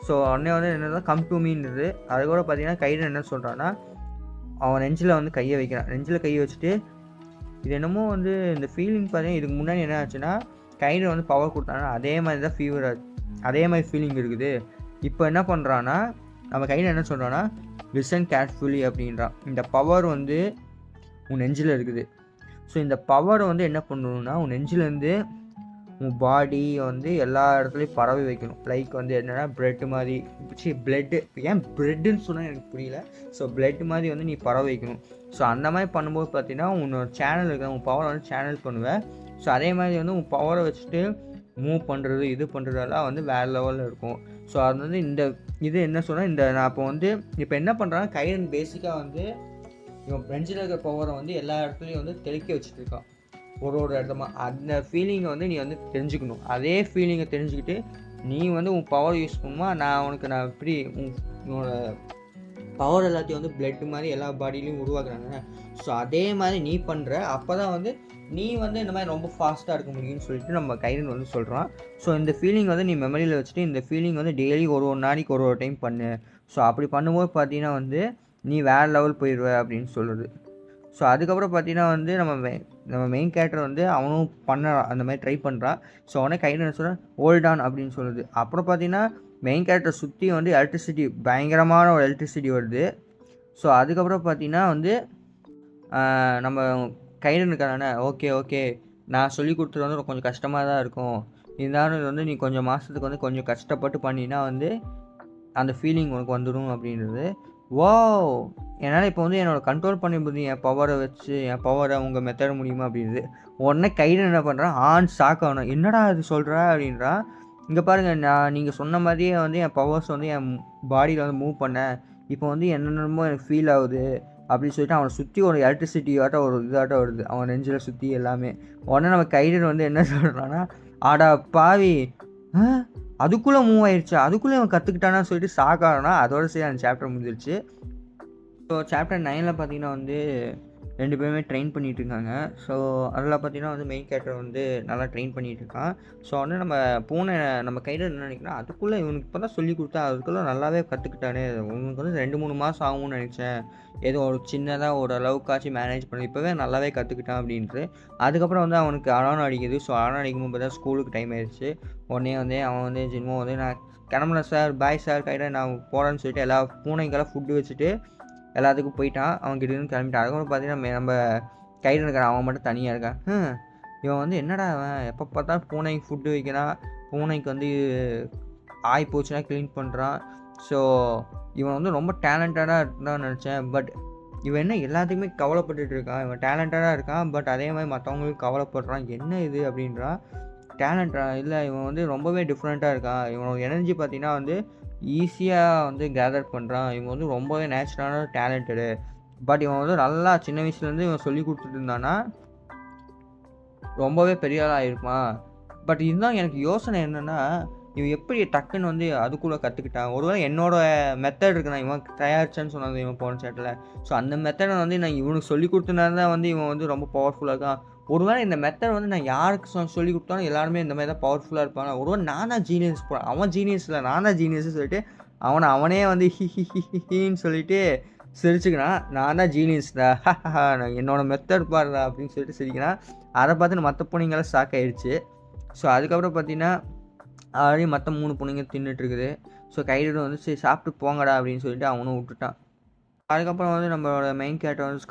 ஸோ உடனே வந்து என்னதான் கம் டு மீன்றது. அது கூட பார்த்தீங்கன்னா கைரன் என்ன சொல்கிறான்னா, அவன் நெஞ்சில் வந்து கையை வைக்கிறான். நெஞ்சில் கையை வச்சுட்டு இது என்னமோ வந்து இந்த ஃபீலிங் பார்த்தீங்கன்னா இதுக்கு முன்னாடி என்ன ஆச்சுன்னா, கைரன் வந்து பவர் கொடுத்தானா அதே மாதிரி தான் ஃபீவர் ஆச்சு, அதே மாதிரி ஃபீலிங் இருக்குது. இப்போ என்ன பண்ணுறான்னா, நம்ம கையில் என்ன சொல்கிறான்னா, லிசன் கேர்ஃபுல்லி அப்படின்றான். இந்த பவர் வந்து உன் நெஞ்சில் இருக்குது. ஸோ இந்த பவரை வந்து என்ன பண்ணணுன்னா, உன் நெஞ்சிலேருந்து உன் பாடி வந்து எல்லா இடத்துலையும் பரவி வைக்கணும். லைக் வந்து என்னென்னா பிரெட் மாதிரி பிளட்டு, ஏன் பிரெட்டுன்னு சொன்னால் எனக்கு புரியல. ஸோ பிளட் மாதிரி வந்து நீ பரவ வைக்கணும். ஸோ அந்த மாதிரி பண்ணும்போது பார்த்தீங்கன்னா உன்னோட சேனல் இருக்க உன் பவரை வந்து சேனல் பண்ணுவேன். ஸோ அதே மாதிரி வந்து உன் பவரை வச்சுட்டு மூவ் பண்ணுறது இது பண்ணுறதெல்லாம் வந்து வேறு லெவலில் இருக்கும். ஸோ அது வந்து இது என்ன சொன்னால் நான் இப்போ என்ன பண்ணுறான்னா கைடன் பேசிக்காக வந்து இவன் ஃப்ரெண்ட்ஸில் இருக்கிற பவரை வந்து எல்லா இடத்துலையும் வந்து தெளிக்க வச்சுட்டு இருக்கான். ஒரு இடமா அந்த ஃபீலிங்கை வந்து நீ வந்து தெரிஞ்சுக்கணும். அதே ஃபீலிங்கை தெரிஞ்சுக்கிட்டு நீ வந்து உன் பவர் யூஸ் பண்ணுமா, நான் எப்படி உன்னோட பவர் எல்லாத்தையும் வந்து பிளட் மாதிரி எல்லா பாடியிலையும் உருவாக்குறாங்க. ஸோ அதே மாதிரி நீ பண்ணுற அப்போ தான் வந்து நீ வந்து இந்த மாதிரி ரொம்ப ஃபாஸ்ட்டாக இருக்க முடியும்னு சொல்லிட்டு நம்ம கைடன் வந்து சொல்கிறான். ஸோ இந்த ஃபீலிங் வந்து நீ மெமரியில் வச்சுட்டு இந்த ஃபீலிங் வந்து டெய்லி ஒரு நாளைக்கு ஒரு டைம் பண்ணு. ஸோ அப்படி பண்ணும்போது பார்த்தீங்கன்னா வந்து நீ வேறு லெவல் போயிடுவ அப்படின்னு சொல்லுது. ஸோ அதுக்கப்புறம் பார்த்தீங்கன்னா வந்து நம்ம மெயின் கேரக்டர் வந்து அவனும் அந்த மாதிரி ட்ரை பண்ணுறான். ஸோ அவனே கைடன் என்ன சொல்கிறான், ஹோல்ட் ஆன் அப்படின்னு சொல்லுது. அப்புறம் பார்த்தீங்கன்னா மெயின் கேரக்டர் சுற்றி வந்து எலக்ட்ரிசிட்டி, பயங்கரமான ஒரு எலக்ட்ரிசிட்டி வருது. ஸோ அதுக்கப்புறம் பார்த்தீங்கன்னா வந்து நம்ம கைடன் இருக்கானே, ஓகே நான் சொல்லி கொடுத்தது வந்து கொஞ்சம் கஷ்டமாக தான் இருக்கும், இருந்தாலும் இது வந்து நீ கொஞ்சம் மாதத்துக்கு வந்து கொஞ்சம் கஷ்டப்பட்டு பண்ணினா வந்து அந்த ஃபீலிங் உனக்கு வந்துடும் அப்படின்றது. வாவ், என்னால் இப்போ வந்து என்னோட கண்ட்ரோல் பண்ணி முடியும் என் பவரை வச்சு, என் பவரை உங்கள் மெத்தட முடியுமா அப்படின்றது. உடனே கைடன் என்ன பண்ணுறான், ஷாக் ஆகணும், என்னடா அது சொல்கிறா அப்படின்றான். இங்கே பாருங்கள், நீங்கள் சொன்ன மாதிரியே வந்து என் பவர்ஸ் வந்து என் பாடியில் வந்து மூவ் பண்ணேன், இப்போ வந்து என்னென்னமோ எனக்கு ஃபீல் ஆகுது அப்படின்னு சொல்லிட்டு அவனை சுற்றி ஒரு எலக்ட்ரிசிட்டியாட்டம் ஒரு இதாட்டம் வருது அவன் நெஞ்சில் சுற்றி எல்லாமே. உடனே நம்ம கைடன் வந்து என்ன சொல்கிறான்னா, ஆடா பாவி, அதுக்குள்ளே மூவ் ஆயிடுச்சா, அதுக்குள்ளே அவன் கற்றுக்கிட்டானான்னு சொல்லிட்டு ஷாக் ஆகணும்னா அதோட சரி அந்த சாப்டர் முடிஞ்சிருச்சு. ஸோ சாப்டர் 9 பார்த்தீங்கன்னா வந்து 2 பேருமே ட்ரெயின் பண்ணிகிட்டு இருக்காங்க. ஸோ அதில் பார்த்தீங்கன்னா வந்து மெயின் கேரக்டர் வந்து நல்லா ட்ரெயின் பண்ணிகிட்டு இருக்கான். ஸோ வந்து நம்ம கையில் என்ன நினைக்கிறோம், அதுக்குள்ளே இவனுக்கு இப்போ தான் சொல்லி கொடுத்தா அதுக்குள்ளே நல்லாவே கற்றுக்கிட்டானே, உனக்கு வந்து 2-3 மாதம் ஆகும்னு நினச்சேன், ஏதோ ஒரு சின்னதாக ஒரு அளவுக்காச்சும் மேனேஜ் பண்ணி இப்போவே நல்லாவே கற்றுக்கிட்டான் அப்படின்ட்டு. அதுக்கப்புறம் வந்து அவனுக்கு அலாரம் அடிக்குது. ஸோ அலாரம் அடிக்கும்போது பார்த்தா ஸ்கூலுக்கு டைம் ஆயிடுச்சு. உடனே வந்து அவன் வந்து ஜின்மோ வந்து நான் கிளம்புறேன் சார், பாய் சார், கையில் நான் போகிறேன்னு சொல்லிட்டு எல்லா பூனைக்கெல்லாம் ஃபுட்டு வச்சுட்டு எல்லாத்துக்கும் போயிட்டான். அவன் கிட்டேருந்து கிளம்பிட்டான். அதுக்கப்புறம் பார்த்தீங்கன்னா நம்ம கையில் இருக்கிறான், அவன் மட்டும் தனியாக இருக்கான். இவன் வந்து என்னடா அவன் எப்போ பார்த்தா பூனைக்கு ஃபுட்டு வைக்கிறான், பூனைக்கு வந்து ஆய் போச்சுன்னா க்ளீன் பண்ணுறான். ஸோ இவன் வந்து ரொம்ப டேலண்டடாக இருந்தான்னு நினச்சேன். பட் இவன் என்ன எல்லாத்துக்குமே கவலைப்பட்டுட்டு இருக்கான், இவன் டேலண்டடாக இருக்கான், பட் அதே மாதிரி மற்றவங்களுக்கு கவலைப்படுறான், என்ன இது அப்படின்றான். டேலண்டா இல்லை, இவன் வந்து ரொம்பவே டிஃப்ரெண்ட்டாக இருக்கான். இவனோட எனர்ஜி பார்த்தீங்கன்னா வந்து ஈஸியாக வந்து கேதர் பண்ணுறான். இவன் வந்து ரொம்பவே நேச்சுரலான டேலண்டடு. பட் இவன் வந்து நல்லா சின்ன வயசுலேருந்து இவன் சொல்லி கொடுத்துட்டு இருந்தானா ரொம்பவே பெரிய ஆளாக இருப்பான். பட் இதுதான் எனக்கு யோசனை என்னென்னா, இவன் எப்படி டக்குன்னு வந்து அதுக்குள்ளே கற்றுக்கிட்டான். ஒருவேளை என்னோட மெத்தட் இருக்குண்ணா, இவன் தயாரிச்சான்னு சொன்னாங்க இவன் போன சேட்டில். ஸோ அந்த மெத்தடை வந்து நான் இவனுக்கு சொல்லி கொடுத்தனால தான் வந்து இவன் வந்து ரொம்ப பவர்ஃபுல்லாக இருக்கான். ஒருவேளை இந்த மெத்தட் வந்து நான் யாருக்கு சொல்லி கொடுத்தாலும் எல்லாருமே இந்த மாதிரி தான் பவர்ஃபுல்லாக இருப்பாங்க. ஒருவேளை நான் தான் ஜீனியஸ் போகிறேன், அவன் ஜீனியஸ் இல்லை நான் தான் ஜீனியஸ்ன்னு சொல்லிட்டு அவனே வந்து ஹின்னு சொல்லிட்டு சிரிச்சுக்கிறான். நான் தான் ஜீனியஸ்டா, என்னோட மெத்தட் பாருடா அப்படின்னு சொல்லிட்டு சிரிக்கிறான். அதை பார்த்து மற்ற பொண்ணுங்களாம் ஷாக் ஆகிடுச்சு. ஸோ அதுக்கப்புறம் பார்த்தீங்கன்னா ஆல்ரெடி மற்ற 3 பொண்ணுங்க தின்னுட்டுருக்குது. ஸோ கைடன் வந்து சரி சாப்பிட்டு போங்கடா அப்படின்னு சொல்லிட்டு அவனும் விட்டுட்டான். அதுக்கப்புறம் வந்து நம்மளோட மெயின் கேரக்டர் வந்து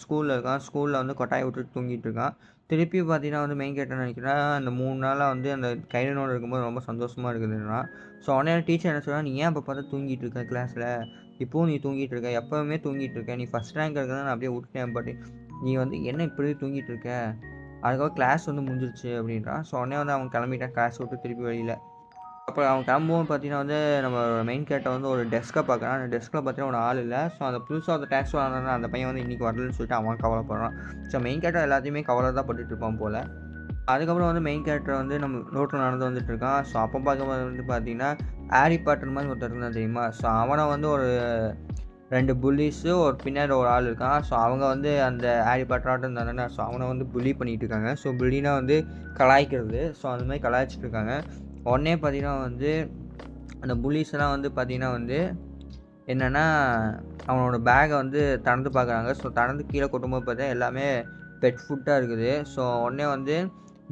ஸ்கூலில் இருக்கான். ஸ்கூலில் வந்து கொட்டாயை விட்டுட்டு தூங்கிட்டு இருக்கான். திருப்பி பார்த்தீங்கன்னா வந்து மெயின் கேரக்டர் நினைக்கிறேன், அந்த 3 நாளாக வந்து அந்த கைடனோடு இருக்கும்போது ரொம்ப சந்தோஷமாக இருக்குதுன்னா. ஸோ உடனே டீச்சர் என்ன சொல்கிறா, நீ ஏன் இப்போ பார்த்தா தூங்கிட்டு இருக்க கிளாஸில், இப்போவும் நீ தூங்கிட்டு இருக்க, எப்போவுமே தூங்கிட்டு இருக்க, நீ ஃபஸ்ட் ரேங்க் இருக்கிறத நான் அப்படியே விட்டுட்டேன், பட் நீ வந்து என்ன இப்படி தூங்கிட்டு இருக்க, அதுக்கப்புறம் கிளாஸ் வந்து முடிஞ்சிருச்சு அப்படின்றான். ஸோ உடனே வந்து அவன் கிளம்பிட்டான் கிளாஸ் விட்டு திருப்பி வெளியில். அப்புறம் அவன் கிளம்பும்போது பார்த்தீங்கன்னா வந்து நம்ம மெயின் கேரக்டர் வந்து ஒரு டெஸ்க்கை பார்க்குறான். அந்த டெஸ்க்கில் பார்த்தீங்கன்னா ஒரு ஆள் இல்லை. ஸோ அந்த புதுசாக ஒரு டேக்ஸ் வாங்கினா அந்த பையன் வந்து இன்றைக்கி வரலன்னு சொல்லிட்டு அவன் கவலைப்படுறான். ஸோ மெயின் கேரக்டர் எல்லாத்தையுமே கவலை தான் பட்டுட்டு இருப்பான் போல். அதுக்கப்புறம் வந்து மெயின் கேரக்டர் வந்து நம்ம ரோட்டில் நடந்து வந்துட்டு இருக்கான். ஸோ அப்போ பார்க்கும்போது வந்து பார்த்தீங்கன்னா ஹாரி பாட்டர் மாதிரி ஒருத்தர் இருந்தால் தெரியுமா. ஸோ அவனை வந்து ஒரு 2 புல்லிஸு ஒரு பின்னாடி ஒரு ஆள் இருக்கான். ஸோ அவங்க வந்து அந்த ஹாரி பாட்டராட்டம் இருந்தானே, ஸோ அவனை வந்து புல்லி பண்ணிகிட்டு இருக்காங்க. ஸோ புல்லினா வந்து கலாய்க்கிறது. ஸோ அந்த மாதிரி கலாய்ச்சிட்டு இருக்காங்க. உடனே பார்த்தீங்கன்னா வந்து அந்த புலீஸ்லாம் வந்து பார்த்தீங்கன்னா வந்து என்னென்னா அவனோட பேக்கை வந்து திறந்து பார்க்குறாங்க. ஸோ திறந்து கீழே கொட்டும்போது பார்த்தா எல்லாமே பெட் ஃபுட்டாக இருக்குது. ஸோ உடனே வந்து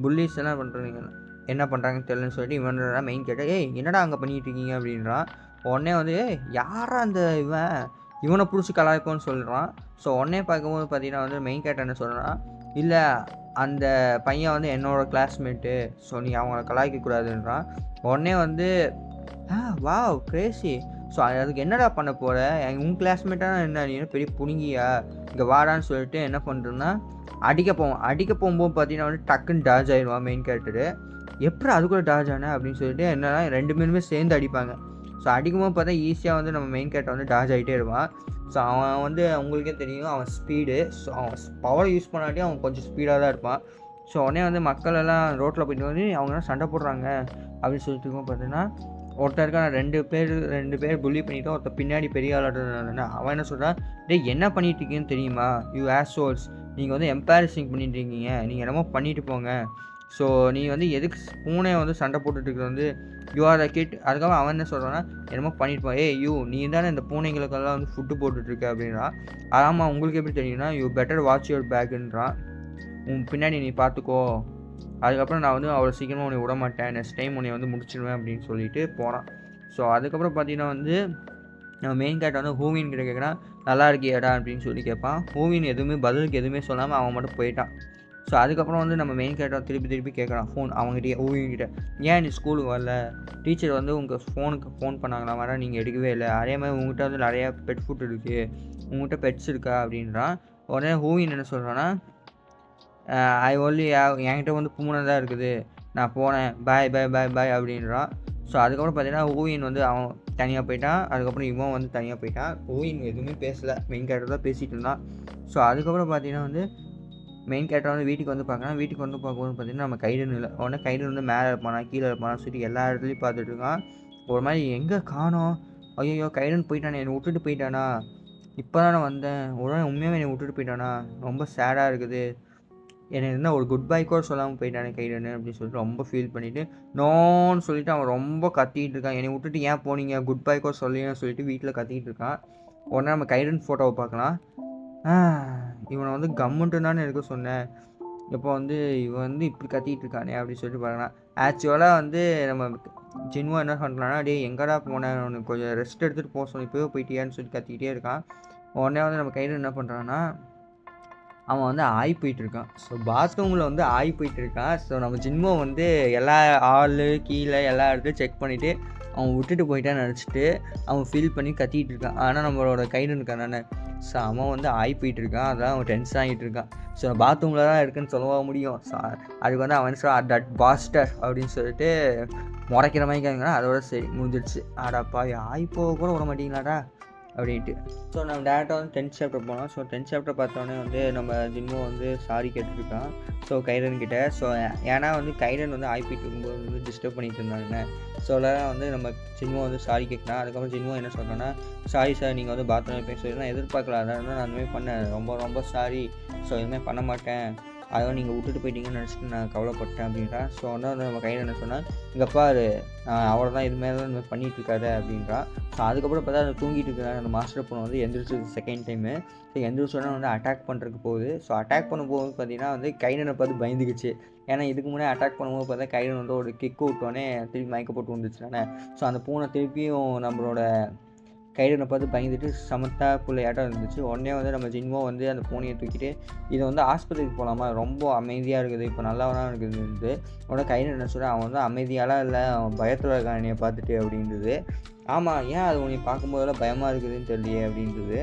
புல்லீஸ் என்ன பண்ணுறாங்கன்னு தெரியலன்னு சொல்லிட்டு இவன் மெயின் கேட்டால், ஏய் என்னடா அங்கே பண்ணிகிட்டு இருக்கீங்க அப்படின்றான். உடனே வந்து யாரா அந்த இவனை பிடிச்சி கலாய்ப்போன்னு சொல்கிறான். ஸோ உடனே பார்க்கும்போது பார்த்தீங்கன்னா வந்து மெயின் கேரக்டர் என்ன சொல்கிறான், இல்லை அந்த பையன் வந்து என்னோட கிளாஸ்மேட்டு, ஸோ நீ அவங்கள கலாய்க்கக்கூடாதுன்றான். உடனே வந்து வாவ் கிரேஸி. ஸோ அதுக்கு என்னடா பண்ண போற? உன் கிளாஸ்மேட்டானா என்ன நீ என்ன பெரிய புடுங்கியா? இங்கே வாடான்னு சொல்லிட்டு என்ன பண்ணுறோன்னா அடிக்க போவான். அடிக்க போகும்போது பார்த்தீங்கன்னா வந்து டக்குன்னு டாஜ் ஆயிடுவான் மெயின் கேரக்டரு. எப்புட்றா அதுக்குள்ள டாஜ் ஆன? அப்படின்னு சொல்லிட்டு என்னன்னா 2 பேருமே சேர்ந்து அடிப்பாங்க. ஸோ அடிக்கும்போது பார்த்தா ஈஸியா வந்து நம்ம மெயின் கேரக்டர் வந்து டாஜ் ஆகிட்டே இருப்பான். ஸோ அவன் வந்து உங்களுக்கே தெரியும் அவன் ஸ்பீடு. ஸோ அவன் பவர் யூஸ் பண்ணாட்டியும் அவன் கொஞ்சம் ஸ்பீடாக தான் இருப்பான். ஸோ உடனே வந்து மக்கள் எல்லாம் ரோட்டில் போயிட்டு வந்து அவங்களாம் சண்டை போடுறாங்க அப்படின்னு சொல்லிட்டு இருக்கும்போது பார்த்தீங்கன்னா ஒருத்தன் இருக்கான் 2 பேர் புல்லி பண்ணிட்டு ஒருத்தர் பின்னாடி பெரிய ஆளாடுறான். அவன் என்ன சொல்கிறான், டேய் என்ன பண்ணிட்டு இருக்கீங்கன்னு தெரியுமா, யூ ஆஸ்ஹோல்ஸ், நீங்கள் வந்து எம்பாரசிங் பண்ணிட்டு இருக்கீங்க, நீங்கள் என்னமோ பண்ணிட்டு போங்க. ஸோ நீ வந்து எதுக்கு பூனை வந்து சண்டை போட்டுட்டு இருக்கிறது வந்து யூ ஆர் அ கிட். அதுக்கப்புறம் அவன் என்ன சொல்கிறான்னா என்னமோ பண்ணிட்டு போ, யூ நீ தானே இந்த பூனைங்களுக்கெல்லாம் வந்து ஃபுட்டு போட்டுட்ருக்க அப்படின்றான். ஆமாம் உங்களுக்கு எப்படி தெரியும்னா யூ பெட்டர் வாட்ச் யுவர் பேக்குன்றான். உன் பின்னாடி நீ பார்த்துக்கோ, அதுக்கப்புறம் நான் வந்து அவ்வளோ சீக்கிரமாக உன்னை விட மாட்டேன், நெக்ஸ்ட் டைம் உன்னை வந்து முடிச்சிடுவேன் அப்படின்னு சொல்லிட்டு போகிறான். ஸோ அதுக்கப்புறம் பார்த்தீங்கன்னா வந்து நம்ம மெயின் கேரக்டர் வந்து ஹூவின் கிட்ட கேட்குறான், நல்லா இருக்கியாடா அப்படின்னு சொல்லி கேட்பான். ஹூவின் எதுவுமே பதிலுக்கு எதுவுமே சொல்லாமல் அவன் மட்டும் போயிட்டான். ஸோ அதுக்கப்புறம் வந்து நம்ம மெயின் கேரக்டர் திருப்பி கேட்குறான் ஃபோன் அவங்ககிட்டயே ஹூவின்கிட்ட, ஏன் நீ ஸ்கூலுக்கு வரல, டீச்சர் வந்து உங்கள் ஃபோன் பண்ணாங்களா வர, நீங்கள் எடுக்கவே இல்லை, அதே மாதிரி உங்கள்கிட்ட வந்து நிறையா பெட் ஃபுட் இருக்குது, உங்கள்கிட்ட பெட்ஸ் இருக்கா அப்படின்றான். உடனே ஹூவின் என்ன சொல்கிறான்னா, ஐ ஒன்லி என்கிட்ட வந்து பூனை தான் இருக்குது, நான் போனேன், பாய் பாய் பாய் பாய் அப்படின்றான். ஸோ அதுக்கப்புறம் பார்த்தீங்கன்னா ஹூவின் வந்து அவன் தனியாக போயிட்டான். அதுக்கப்புறம் இவன் வந்து தனியாக போயிட்டான். ஹூவின் எதுவுமே பேசலை, மெயின் கேரக்டர் தான் பேசிகிட்டு இருந்தான். ஸோ அதுக்கப்புறம் பார்த்தீங்கன்னா வந்து மெயின் கேரக்டர் வந்து வீட்டுக்கு வந்து பார்க்கலாம். வீட்டுக்கு வந்து பார்க்கும்போது பார்த்தீங்கன்னா நம்ம கைடன் இல்லை. உடனே கைடன் வந்து மேலே இருப்பானா கீழே இருப்பானா சொல்லிட்டு எல்லா இடத்துலையும் பார்த்துட்டு இருக்கான். ஒரு மாதிரி எங்கே காணோம், ஐயோ கைடன் போயிட்டானே, என்னை விட்டுட்டு போயிட்டானா, இப்போ தான் நான் வந்தேன், உடனே உண்மையாகவே என்னை விட்டுட்டு போயிட்டானா, ரொம்ப சேடாக இருக்குது, என்னை என்ன ஒரு குட் பை கூட சொல்லாமல் போயிட்டானே கைடன்னு அப்படின்னு சொல்லிட்டு ரொம்ப ஃபீல் பண்ணிவிட்டு நோன்னு சொல்லிட்டு அவன் ரொம்ப கத்திக்கிட்டு இருக்கான். என்னை விட்டுட்டு ஏன் போனீங்க, குட் பை கூட சொல்லின்னு சொல்லிட்டு வீட்டில் கத்திக்கிட்டு இருக்கான். உடனே நம்ம கைடன் ஃபோட்டோவை பார்க்கலாம். இவனை வந்து கம்முன்ட்டு தானே இருக்க சொன்னேன், இப்போ வந்து இவன் வந்து இப்படி கத்திக்கிட்டு இருக்கானே அப்படின்னு சொல்லிட்டு பார்க்கலாம். ஆக்சுவலாக வந்து நம்ம ஜின்வா என்ன பண்ணுறான்னா, டே எங்கடா போனேன், உனக்கு கொஞ்சம் ரெஸ்ட் எடுத்துகிட்டு போக சொன்ன, இப்போவே போயிட்டியான்னு சொல்லிட்டு கத்திக்கிட்டே இருக்கான். உடனே வந்து நம்ம கைடன் என்ன பண்ணுறான்னா, அவன் வந்து ஆய் போயிட்டுருக்கான். ஸோ பாத்ரூமில் வந்து ஆய் போயிட்டுருக்கான். ஸோ நம்ம ஜின்மோ வந்து எல்லா ஆள் கீழே எல்லா இடத்துலையும் செக் பண்ணிவிட்டு அவன் விட்டுட்டு போயிட்டான்னு நினச்சிட்டு அவன் ஃபீல் பண்ணி கத்திக்கிட்டு இருக்கான். ஆனால் நம்மளோட கைடன் இருக்கான் தானே, ஸோ அவன் வந்து ஆய் போயிட்டுருக்கான். அதான் அவன் டென்ஷன் ஆகிட்டு இருக்கான். ஸோ பாத்ரூமில் தான் இருக்குன்னு சொல்லவா முடியும். ஸோ அதுக்கு வந்து அவன் சொல்ல தட் பாஸ்டர் அப்படின்னு சொல்லிட்டு முறைக்கிற மாதிரி கேட்குறான். அதோட சரி முடிஞ்சிடுச்சு. ஆடாப்பா ஆய் போக கூட விட மாட்டீங்களாடா அப்படின்ட்டு. ஸோ நம்ம டேரெக்டாக வந்து 10th சாப்டர் போனோம். ஸோ 10th சாப்டர் பார்த்தோன்னே வந்து நம்ம ஜின்மோ வந்து சாரி கேட்டுருக்கான் ஸோ கைடன் கிட்டே. ஸோ ஏன்னா வந்து கைடன் வந்து ஆய்ப்பிட்டு இருக்கும்போது வந்து டிஸ்டர்ப் பண்ணிட்டு இருந்தாங்க. ஸோ அதெல்லாம் வந்து நம்ம ஜின்மோ வந்து சாரி கேட்குறான். அதுக்கப்புறம் ஜின்மோ என்ன சொல்கிறேன்னா, சாரி சார், நீங்கள் வந்து பாத்ரூம் பேச நான் எதிர்பார்க்கல, அதனால நான் அந்தமாதிரி பண்ணேன், ரொம்ப ரொம்ப சாரி, ஸோ இதுமாதிரி பண்ண மாட்டேன், அதாவது நீங்கள் விட்டுட்டு போயிட்டீங்கன்னு நினச்சிட்டு நான் கவலைப்பட்டேன் அப்படின்றான். ஸோ வந்து நம்ம கையில் என்ன சொன்னால், இங்கே பாரு அவரை தான் இதுமாதிரி தான் இந்த பண்ணிகிட்டு இருக்காரு அப்படின்றான். ஸோ அதுக்கப்புறம் பார்த்தா அதை தூங்கிட்டு இருக்கிறாங்க. அந்த மாஸ்டர் பொண்ணு வந்து எந்திரிச்சு செகண்ட் டைமு. ஸோ எந்திரிச்சோன்னா வந்து அட்டாக் பண்ணுறதுக்கு போகுது. ஸோ அட்டாக் பண்ணும்போது பார்த்தீங்கன்னா வந்து கைடனை பார்த்து பயந்துக்குச்சு. ஏன்னா இதுக்கு முன்னாடி அட்டாக் பண்ணும்போது பார்த்தா கைடன் வந்து ஒரு கிக்கு விட்டோன்னே திருப்பி மயக்க போட்டு வந்துச்சு தானே. ஸோ அந்த பூனை திருப்பியும் நம்மளோட கைடனை பார்த்து பயந்துட்டு சமத்தா பிள்ளையாட்டம் இருந்துச்சு. உடனே வந்து நம்ம ஜின்மோ வந்து அந்த பூனையை தூக்கிட்டு இதை வந்து ஆஸ்பத்திரிக்கு போகலாமா, ரொம்ப அமைதியாக இருக்குது, இப்போ நல்லாவனா இருக்குதுன்றது. உடனே கைடன் என்ன சொல்கிறேன், அவன் வந்து அமைதியாலாம் இல்லை, அவன் பயத்தில் இருக்கான் என்னையை பார்த்துட்டு அப்படின்றது. ஆமாம், ஏன் அது உன்னை பார்க்கும்போதெல்லாம் பயமாக இருக்குதுன்னு தெரியலையே அப்படின்றது.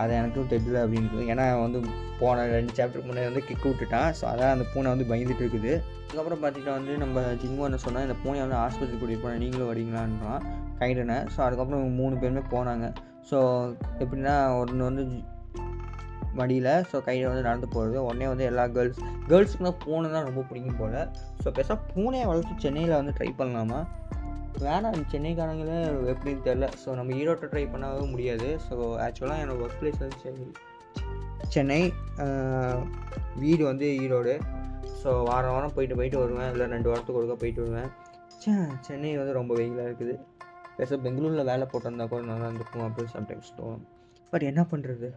அது எனக்கும் தெரியல அப்படின்றது. ஏன்னா வந்து போன 2 சாப்டருக்கு முன்னாடி வந்து கிக்கு விட்டுட்டான். ஸோ அதான் அந்த பூனை வந்து பயந்துட்டு இருக்குது. அதுக்கப்புறம் பார்த்துட்டு வந்து நம்ம ஜின்மோ என்ன சொன்னால், இந்த பூனையை வந்து ஆஸ்பத்திரி கூட்டிகிட்டு போனேன், நீங்களும் வரீங்களான்றான் கைடனை. ஸோ அதுக்கப்புறம் 3 பேருமே போனாங்க. ஸோ எப்படின்னா ஒன்று வந்து மடியில், ஸோ கையில் வந்து நடந்து போகிறது. உடனே வந்து எல்லா கேர்ள்ஸுக்கு தான் பூனை தான் ரொம்ப பிடிக்கும் போல். ஸோ பெருசாக பூனையை வளர்த்து சென்னையில் வந்து ட்ரை பண்ணலாமா, வேணாம் சென்னைக்காரங்களே எப்படின்னு தெரில. ஸோ நம்ம ஈரோட்டை ட்ரை பண்ணவே முடியாது. ஸோ ஆக்சுவலாக என்னோடய ஒர்க் பிளேஸ் வந்து சென்னை, வீடு வந்து ஈரோடு. ஸோ வாரம் வாரம் போயிட்டு வருவேன், இல்லை 2 வாரத்துக்கு ஒருக்கா போயிட்டு வருவேன். சென்னை வந்து ரொம்ப வெயிலாக இருக்குது. பேச பெங்களூரில் வேலை போட்டிருந்தா கூட நல்லா இருந்திருக்கும் அப்படின்னு சம்டைம்ஸ் தோணும். பட் என்ன பண்ணுறது,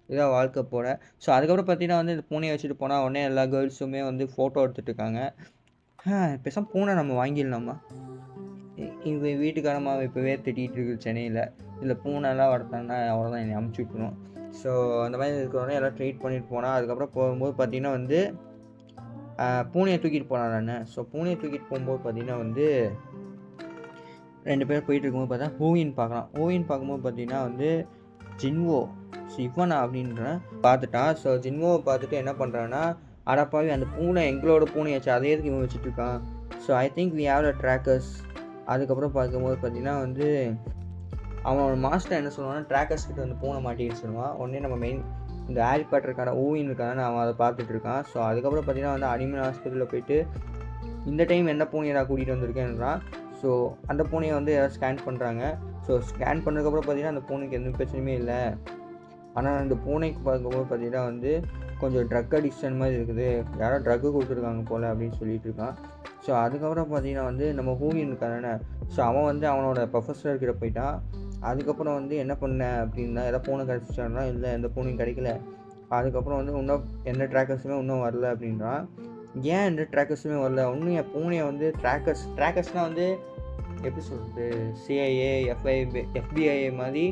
இதான் வாழ்க்கை போல். ஸோ அதுக்கப்புறம் பார்த்தீங்கன்னா வந்து இந்த பூனையை வச்சுட்டு போனால் உடனே எல்லா கேர்ள்ஸுமே வந்து ஃபோட்டோ எடுத்துகிட்டு இருக்காங்க. பேசாமல் பூனை நம்ம வாங்கிடலாமா, எங்கள் வீட்டுக்காரம்மா இப்போவே திட்டிகிட்டு இருக்குது சென்னையில், இல்லை பூனைலாம் வளர்த்தாங்கன்னா அவ்வளோதான் என்னை அமுச்சு விட்ருணும். ஸோ அந்த மாதிரி இருக்கிறவனே எல்லாம் ட்ரீட் பண்ணிட்டு போனால். அதுக்கப்புறம் போகும்போது பார்த்திங்கன்னா வந்து பூனையை தூக்கிட்டு போனான். ஸோ பூனையை தூக்கிட்டு போகும்போது பார்த்தீங்கன்னா வந்து 2 பேர் போயிட்டு இருக்கும்போது பார்த்தா ஹூவின் பார்க்கலாம். ஹூவின் பார்க்கும்போது பார்த்தீங்கன்னா வந்து ஜின்வோ இவனா அப்படின்ற பார்த்துட்டான். ஸோ ஜின்வோவை பார்த்துட்டு என்ன பண்ணுறான்னா, அடப்பாவி அந்த பூனை எங்களோட பூனையாச்சு, அதே எதுக்கு இவன் வச்சுட்டு இருக்கான். So I think we have the trackers. அதுக்கப்புறம் பார்க்கும்போது பார்த்தீங்கன்னா வந்து அவனோட மாஸ்டர் என்ன சொல்லுவான்னா, ட்ராக்கர்ஸ் கிட்ட வந்து பூனை மாட்டிக்கிட்டு சொல்லுவான். உடனே நம்ம மெயின் இந்த ஹாரி பாட்டர் இருக்கான ஊவின் இருக்கான்னு அவன் அதை பார்த்துட்டு இருக்கான். ஸோ அதுக்கப்புறம் பார்த்தீங்கன்னா வந்து அனிமல் ஹாஸ்பிட்டலில் போயிட்டு இந்த டைம் எந்த பூனையை நான் கூட்டிகிட்டு வந்திருக்கேன்றான். ஸோ அந்த பூனையை வந்து யாராவது ஸ்கேன் பண்ணுறாங்க. ஸோ ஸ்கேன் பண்ணதுக்கப்புறம் பார்த்தீங்கன்னா அந்த பூனைக்கு எந்த பிரச்சனையுமே இல்லை. ஆனால் அந்த பூனைக்கு பார்க்கும்போது பார்த்தீங்கன்னா வந்து கொஞ்சம் ட்ரக் அடிக்ஷன் மாதிரி இருக்குது, யாரோ ட்ரக்கு கொடுத்துருக்காங்க போல் அப்படின்னு சொல்லிட்டு இருக்கான். ஸோ அதுக்கப்புறம் பார்த்தீங்கன்னா வந்து நம்ம ஹூவின் இருக்கானே, ஸோ அவன் வந்து அவனோட ப்ரொஃபஸர்கிட்ட போயிட்டான். அதுக்கப்புறம் வந்து என்ன பண்ண அப்படின்னா, எதாவது பூனை கிடச்சிட்டான்னா, இல்லை எந்த பூனையும் கிடைக்கல. அதுக்கப்புறம் வந்து இன்னும் எந்த ட்ராக்கர்ஸுமே இன்னும் வரல அப்படின்றான். ஏன் எந்த ட்ராக்கர்ஸுமே வரல? இன்னும் என் பூனையை வந்து ட்ராக்கர்ஸ்னால் வந்து எப்படி சொல்கிறது, சிஐஏ எஃபிஐ மாதிரி.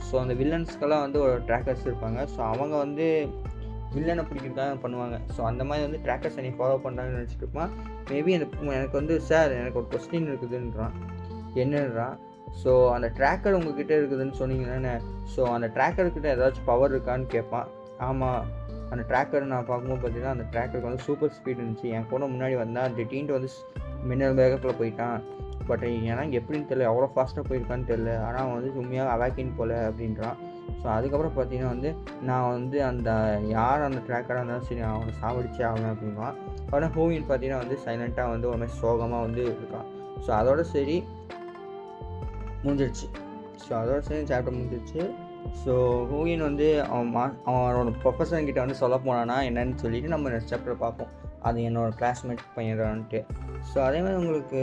ஸோ அந்த வில்லன்ஸ்க்கெல்லாம் வந்து ஒரு ட்ராக்கர்ஸ் இருப்பாங்க. ஸோ அவங்க வந்து வில்லனை பிடிக்கிறதுக்காக பண்ணுவாங்க. ஸோ அந்த மாதிரி வந்து ட்ராக்கர்ஸ் என்னை ஃபாலோ பண்ணுறாங்கன்னு நினச்சிட்டு இருப்பான். மேபி எனக்கு வந்து சார் எனக்கு ஒரு கொஸ்டின் இருக்குதுன்றான். என்னன்றான். ஸோ அந்த ட்ராக்கர் உங்ககிட்ட இருக்குதுன்னு சொன்னீங்கன்னா, ஸோ அந்த ட்ராக்கர்கிட்ட ஏதாச்சும் பவர் இருக்கான்னு கேட்பான். ஆமாம், அந்த ட்ராக்கர் நான் பார்க்கும்போது பார்த்தீங்கன்னா அந்த ட்ராக்கருக்கு வந்து சூப்பர் ஸ்பீட் இருந்துச்சு. என் கூட முன்னாடி வந்தால் திடீர்னு வந்து மின்னல் வேகத்தில் போயிட்டான். பட் எனக்கு எப்படின்னு தெரியல, எவ்வளோ ஃபாஸ்ட்டாக போயிருக்கான்னு தெரியல. ஆனால் அவன் வந்து உண்மையாக அவாக்கின் போல அப்படின்றான். ஸோ அதுக்கப்புறம் பார்த்தீங்கன்னா வந்து நான் வந்து அந்த யார் அந்த ட்ராக்கராக இருந்தாலும் சரி அவனை சாவடிச்சே ஆகணும் அப்படின்வான். ஆனால் ஹூவின் பார்த்தீங்கன்னா வந்து சைலண்ட்டாக வந்து ஒரு மாதிரி சோகமாக வந்து இருக்கான். ஸோ அதோட சரி முடிஞ்சிடுச்சு. ஸோ அதோட சரி சாப்டர் முடிஞ்சிடுச்சு. ஸோ ஹூவின் வந்து அவனோட ப்ரொஃபஸர்கிட்ட வந்து சொல்ல போனான்னா என்னன்னு சொல்லிட்டு நம்ம நெக்ஸ்ட் சாப்டர் பார்ப்போம். அது என்னோடய கிளாஸ்மேட் பையன்றான்ட்டு. ஸோ அதே மாதிரி உங்களுக்கு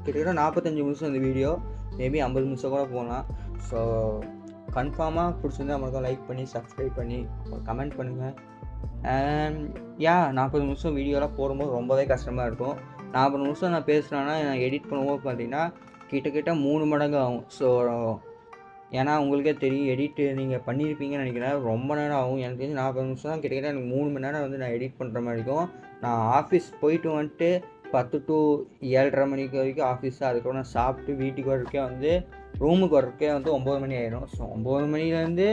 கிட்டத்தட்ட 45 நிமிஷம் இந்த வீடியோ, மேபி 50 நிமிஷம் கூட போகலாம். ஸோ கன்ஃபார்மாக பிடிச்சிருந்தா நம்மளுக்கு லைக் பண்ணி சப்ஸ்கிரைப் பண்ணி கமெண்ட் பண்ணுங்கள். அண்ட் 40 நிமிஷம் வீடியோலாம் போடும்போது ரொம்பவே கஷ்டமாக இருக்கும். 40 நிமிஷம் நான் பேசுகிறேன்னா நான் எடிட் பண்ணும்போது பார்த்தீங்கன்னா கிட்டத்தட்ட 3 மடங்கு ஆகும். ஸோ ஏன்னா உங்களுக்கே தெரியும், எடிட்டு நீங்கள் பண்ணியிருப்பீங்கன்னு நினைக்கிறேன், ரொம்ப நேரம் ஆகும். எனக்கு தெரிஞ்சு 40 நிமிஷம் தான், கிட்டத்தட்ட எனக்கு 3 மணி நேரம் வந்து நான் எடிட் பண்ணுற மாதிரி இருக்கும். நான் ஆஃபீஸ் போயிட்டு வந்துட்டு 10 to 7:30 மணிக்கு வரைக்கும் ஆஃபீஸ், அதுக்கப்புறம் நான் சாப்பிட்டு வீட்டுக்கு வரக்கே வந்து ரூமுக்கு வரக்கே வந்து 9 மணி ஆயிடும். ஸோ 9 மணிலேருந்து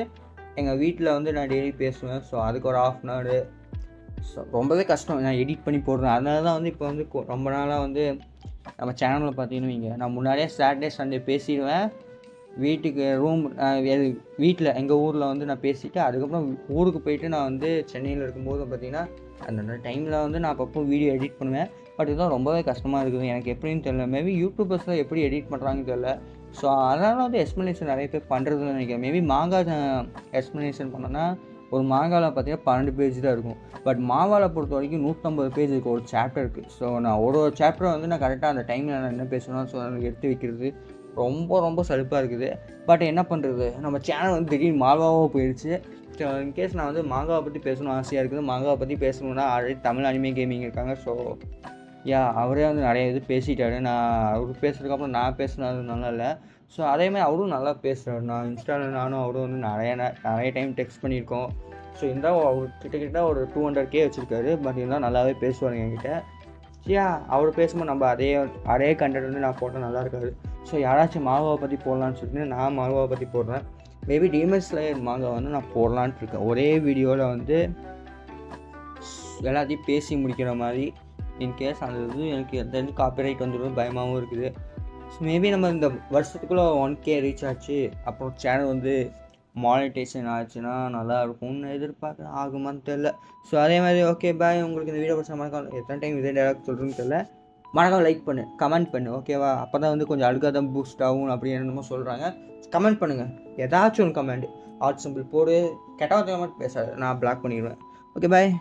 எங்கள் வீட்டில் வந்து நான் டெய்லி பேசுவேன். ஸோ அதுக்கு ஒரு 1/2 hour. ஸோ ரொம்பவே கஷ்டம் நான் எடிட் பண்ணி போடுறேன். அதனால தான் வந்து இப்போ வந்து ரொம்ப நாளாக வந்து நம்ம சேனலில் பார்த்தீங்கன்னு வைங்க, நான் முன்னாடியே சாட்டர்டே சண்டே பேசிடுவேன். வீட்டுக்கு வீட்டில் எங்கள் ஊரில் வந்து நான் பேசிவிட்டு அதுக்கப்புறம் ஊருக்கு போயிட்டு நான் வந்து சென்னையில் இருக்கும்போது பார்த்திங்கன்னா அந்த டைமில் வந்து நான் அப்பப்போ வீடியோ எடிட் பண்ணுவேன். பட் இதுதான் ரொம்பவே கஷ்டமாக இருக்குது, எனக்கு எப்படின்னு தெரியல. மேபி யூடியூபர்ஸில் எப்படி எடிட் பண்ணுறாங்கன்னு தெரியல. ஸோ அதனால் வந்து எக்ஸ்ப்ளனேஷன் நிறைய பேர் பண்ணுறதுன்னு நினைக்கிறேன். மேபி மாங்கா எக்ஸ்ப்ளனேஷன் பண்ணோன்னா ஒரு மாங்காவில் பார்த்தீங்கன்னா 12 பேஜ் தான் இருக்கும். பட் மாவாவில் பொறுத்த வரைக்கும் 150 பேஜ் இருக்குது ஒரு சாப்டருக்கு. ஸோ நான் ஒரு சாப்டரை வந்து நான் கரெக்டாக அந்த டைமில் நான் என்ன பேசணும் ஸோ எனக்கு எடுத்து வைக்கிறது ரொம்ப சலுப்பாக இருக்குது. பட் என்ன பண்ணுறது, நம்ம சேனல் வந்து திடீர்னு மாங்காவாக போயிடுச்சு. ஸோ இன்கேஸ் நான் வந்து மாங்காவை பற்றி பேசணும் ஆசையாக இருக்குது. மாங்காவை பற்றி பேசணுன்னா ஆல்ரெடி தமிழ் அனிமே கேமிங் இருக்காங்க. ஸோ அவரே வந்து நிறைய இது பேசிட்டாரு. நான் அவர் பேசுறதுக்கப்புறம் நான் பேசுனது நல்லா இல்லை. ஸோ அதேமாதிரி அவரும் நல்லா பேசுகிறார். நான் இன்ஸ்டாவில் நானும் அவரும் வந்து நிறைய டைம் டெக்ஸ்ட் பண்ணியிருக்கோம். ஸோ இருந்தால் அவர் கிட்டத்தட்ட ஒரு 200K வச்சுருக்காரு. பட் இருந்தால் நல்லாவே பேசுவாருங்க என்கிட்ட. அவர் பேசும்போது நம்ம அதே கண்டென்ட் வந்து நான் போட்டால் நல்லா இருக்காது. ஸோ யாராச்சும் மாங்காவை பற்றி போடலான்னு சொல்லிட்டு நான் மாங்காவை பற்றி போடுறேன். மேபி டீமன் ஸ்லேயர் மாங்காவை வந்து நான் போடலான்ட்டு இருக்கேன். ஒரே வீடியோவில் வந்து எல்லாத்தையும் பேசி முடிக்கிற மாதிரி. இன்கேஸ் அந்த இது எனக்கு எந்த காப்பிரைட் வந்துடும் பயமாகவும் இருக்குது. ஸோ மேபி நம்ம இந்த வருஷத்துக்குள்ளே 1K ரீச் ஆச்சு, அப்புறம் சேனல் வந்து மானிட்டைசேஷன் ஆச்சுன்னா நல்லாயிருக்கும்னு எதிர்பார்க்குறேன். ஆகுமான்னு தெரில. ஸோ அதே மாதிரி ஓகே பாய். உங்களுக்கு இந்த வீடியோ பிடிச்ச மறக்காம எத்தனை டைம் இதே டேரக்ட் சொல்கிறேன்னு தெரில, மறக்காம லைக் பண்ணு, கமெண்ட் பண்ணு, ஓகேவா? அப்போ தான் வந்து கொஞ்சம் அழுக்காக தான் பூஸ்ட் ஆகும் அப்படி என்னமோ சொல்கிறாங்க. கமெண்ட் பண்ணுங்கள், ஏதாச்சும் ஒன்று கமெண்ட், ஆர்ட் சிம்பிள் போடு, கெட்ட வார்த்தை கமெண்ட் பேசாது, நான் பிளாக் பண்ணிடுவேன். Okay bye.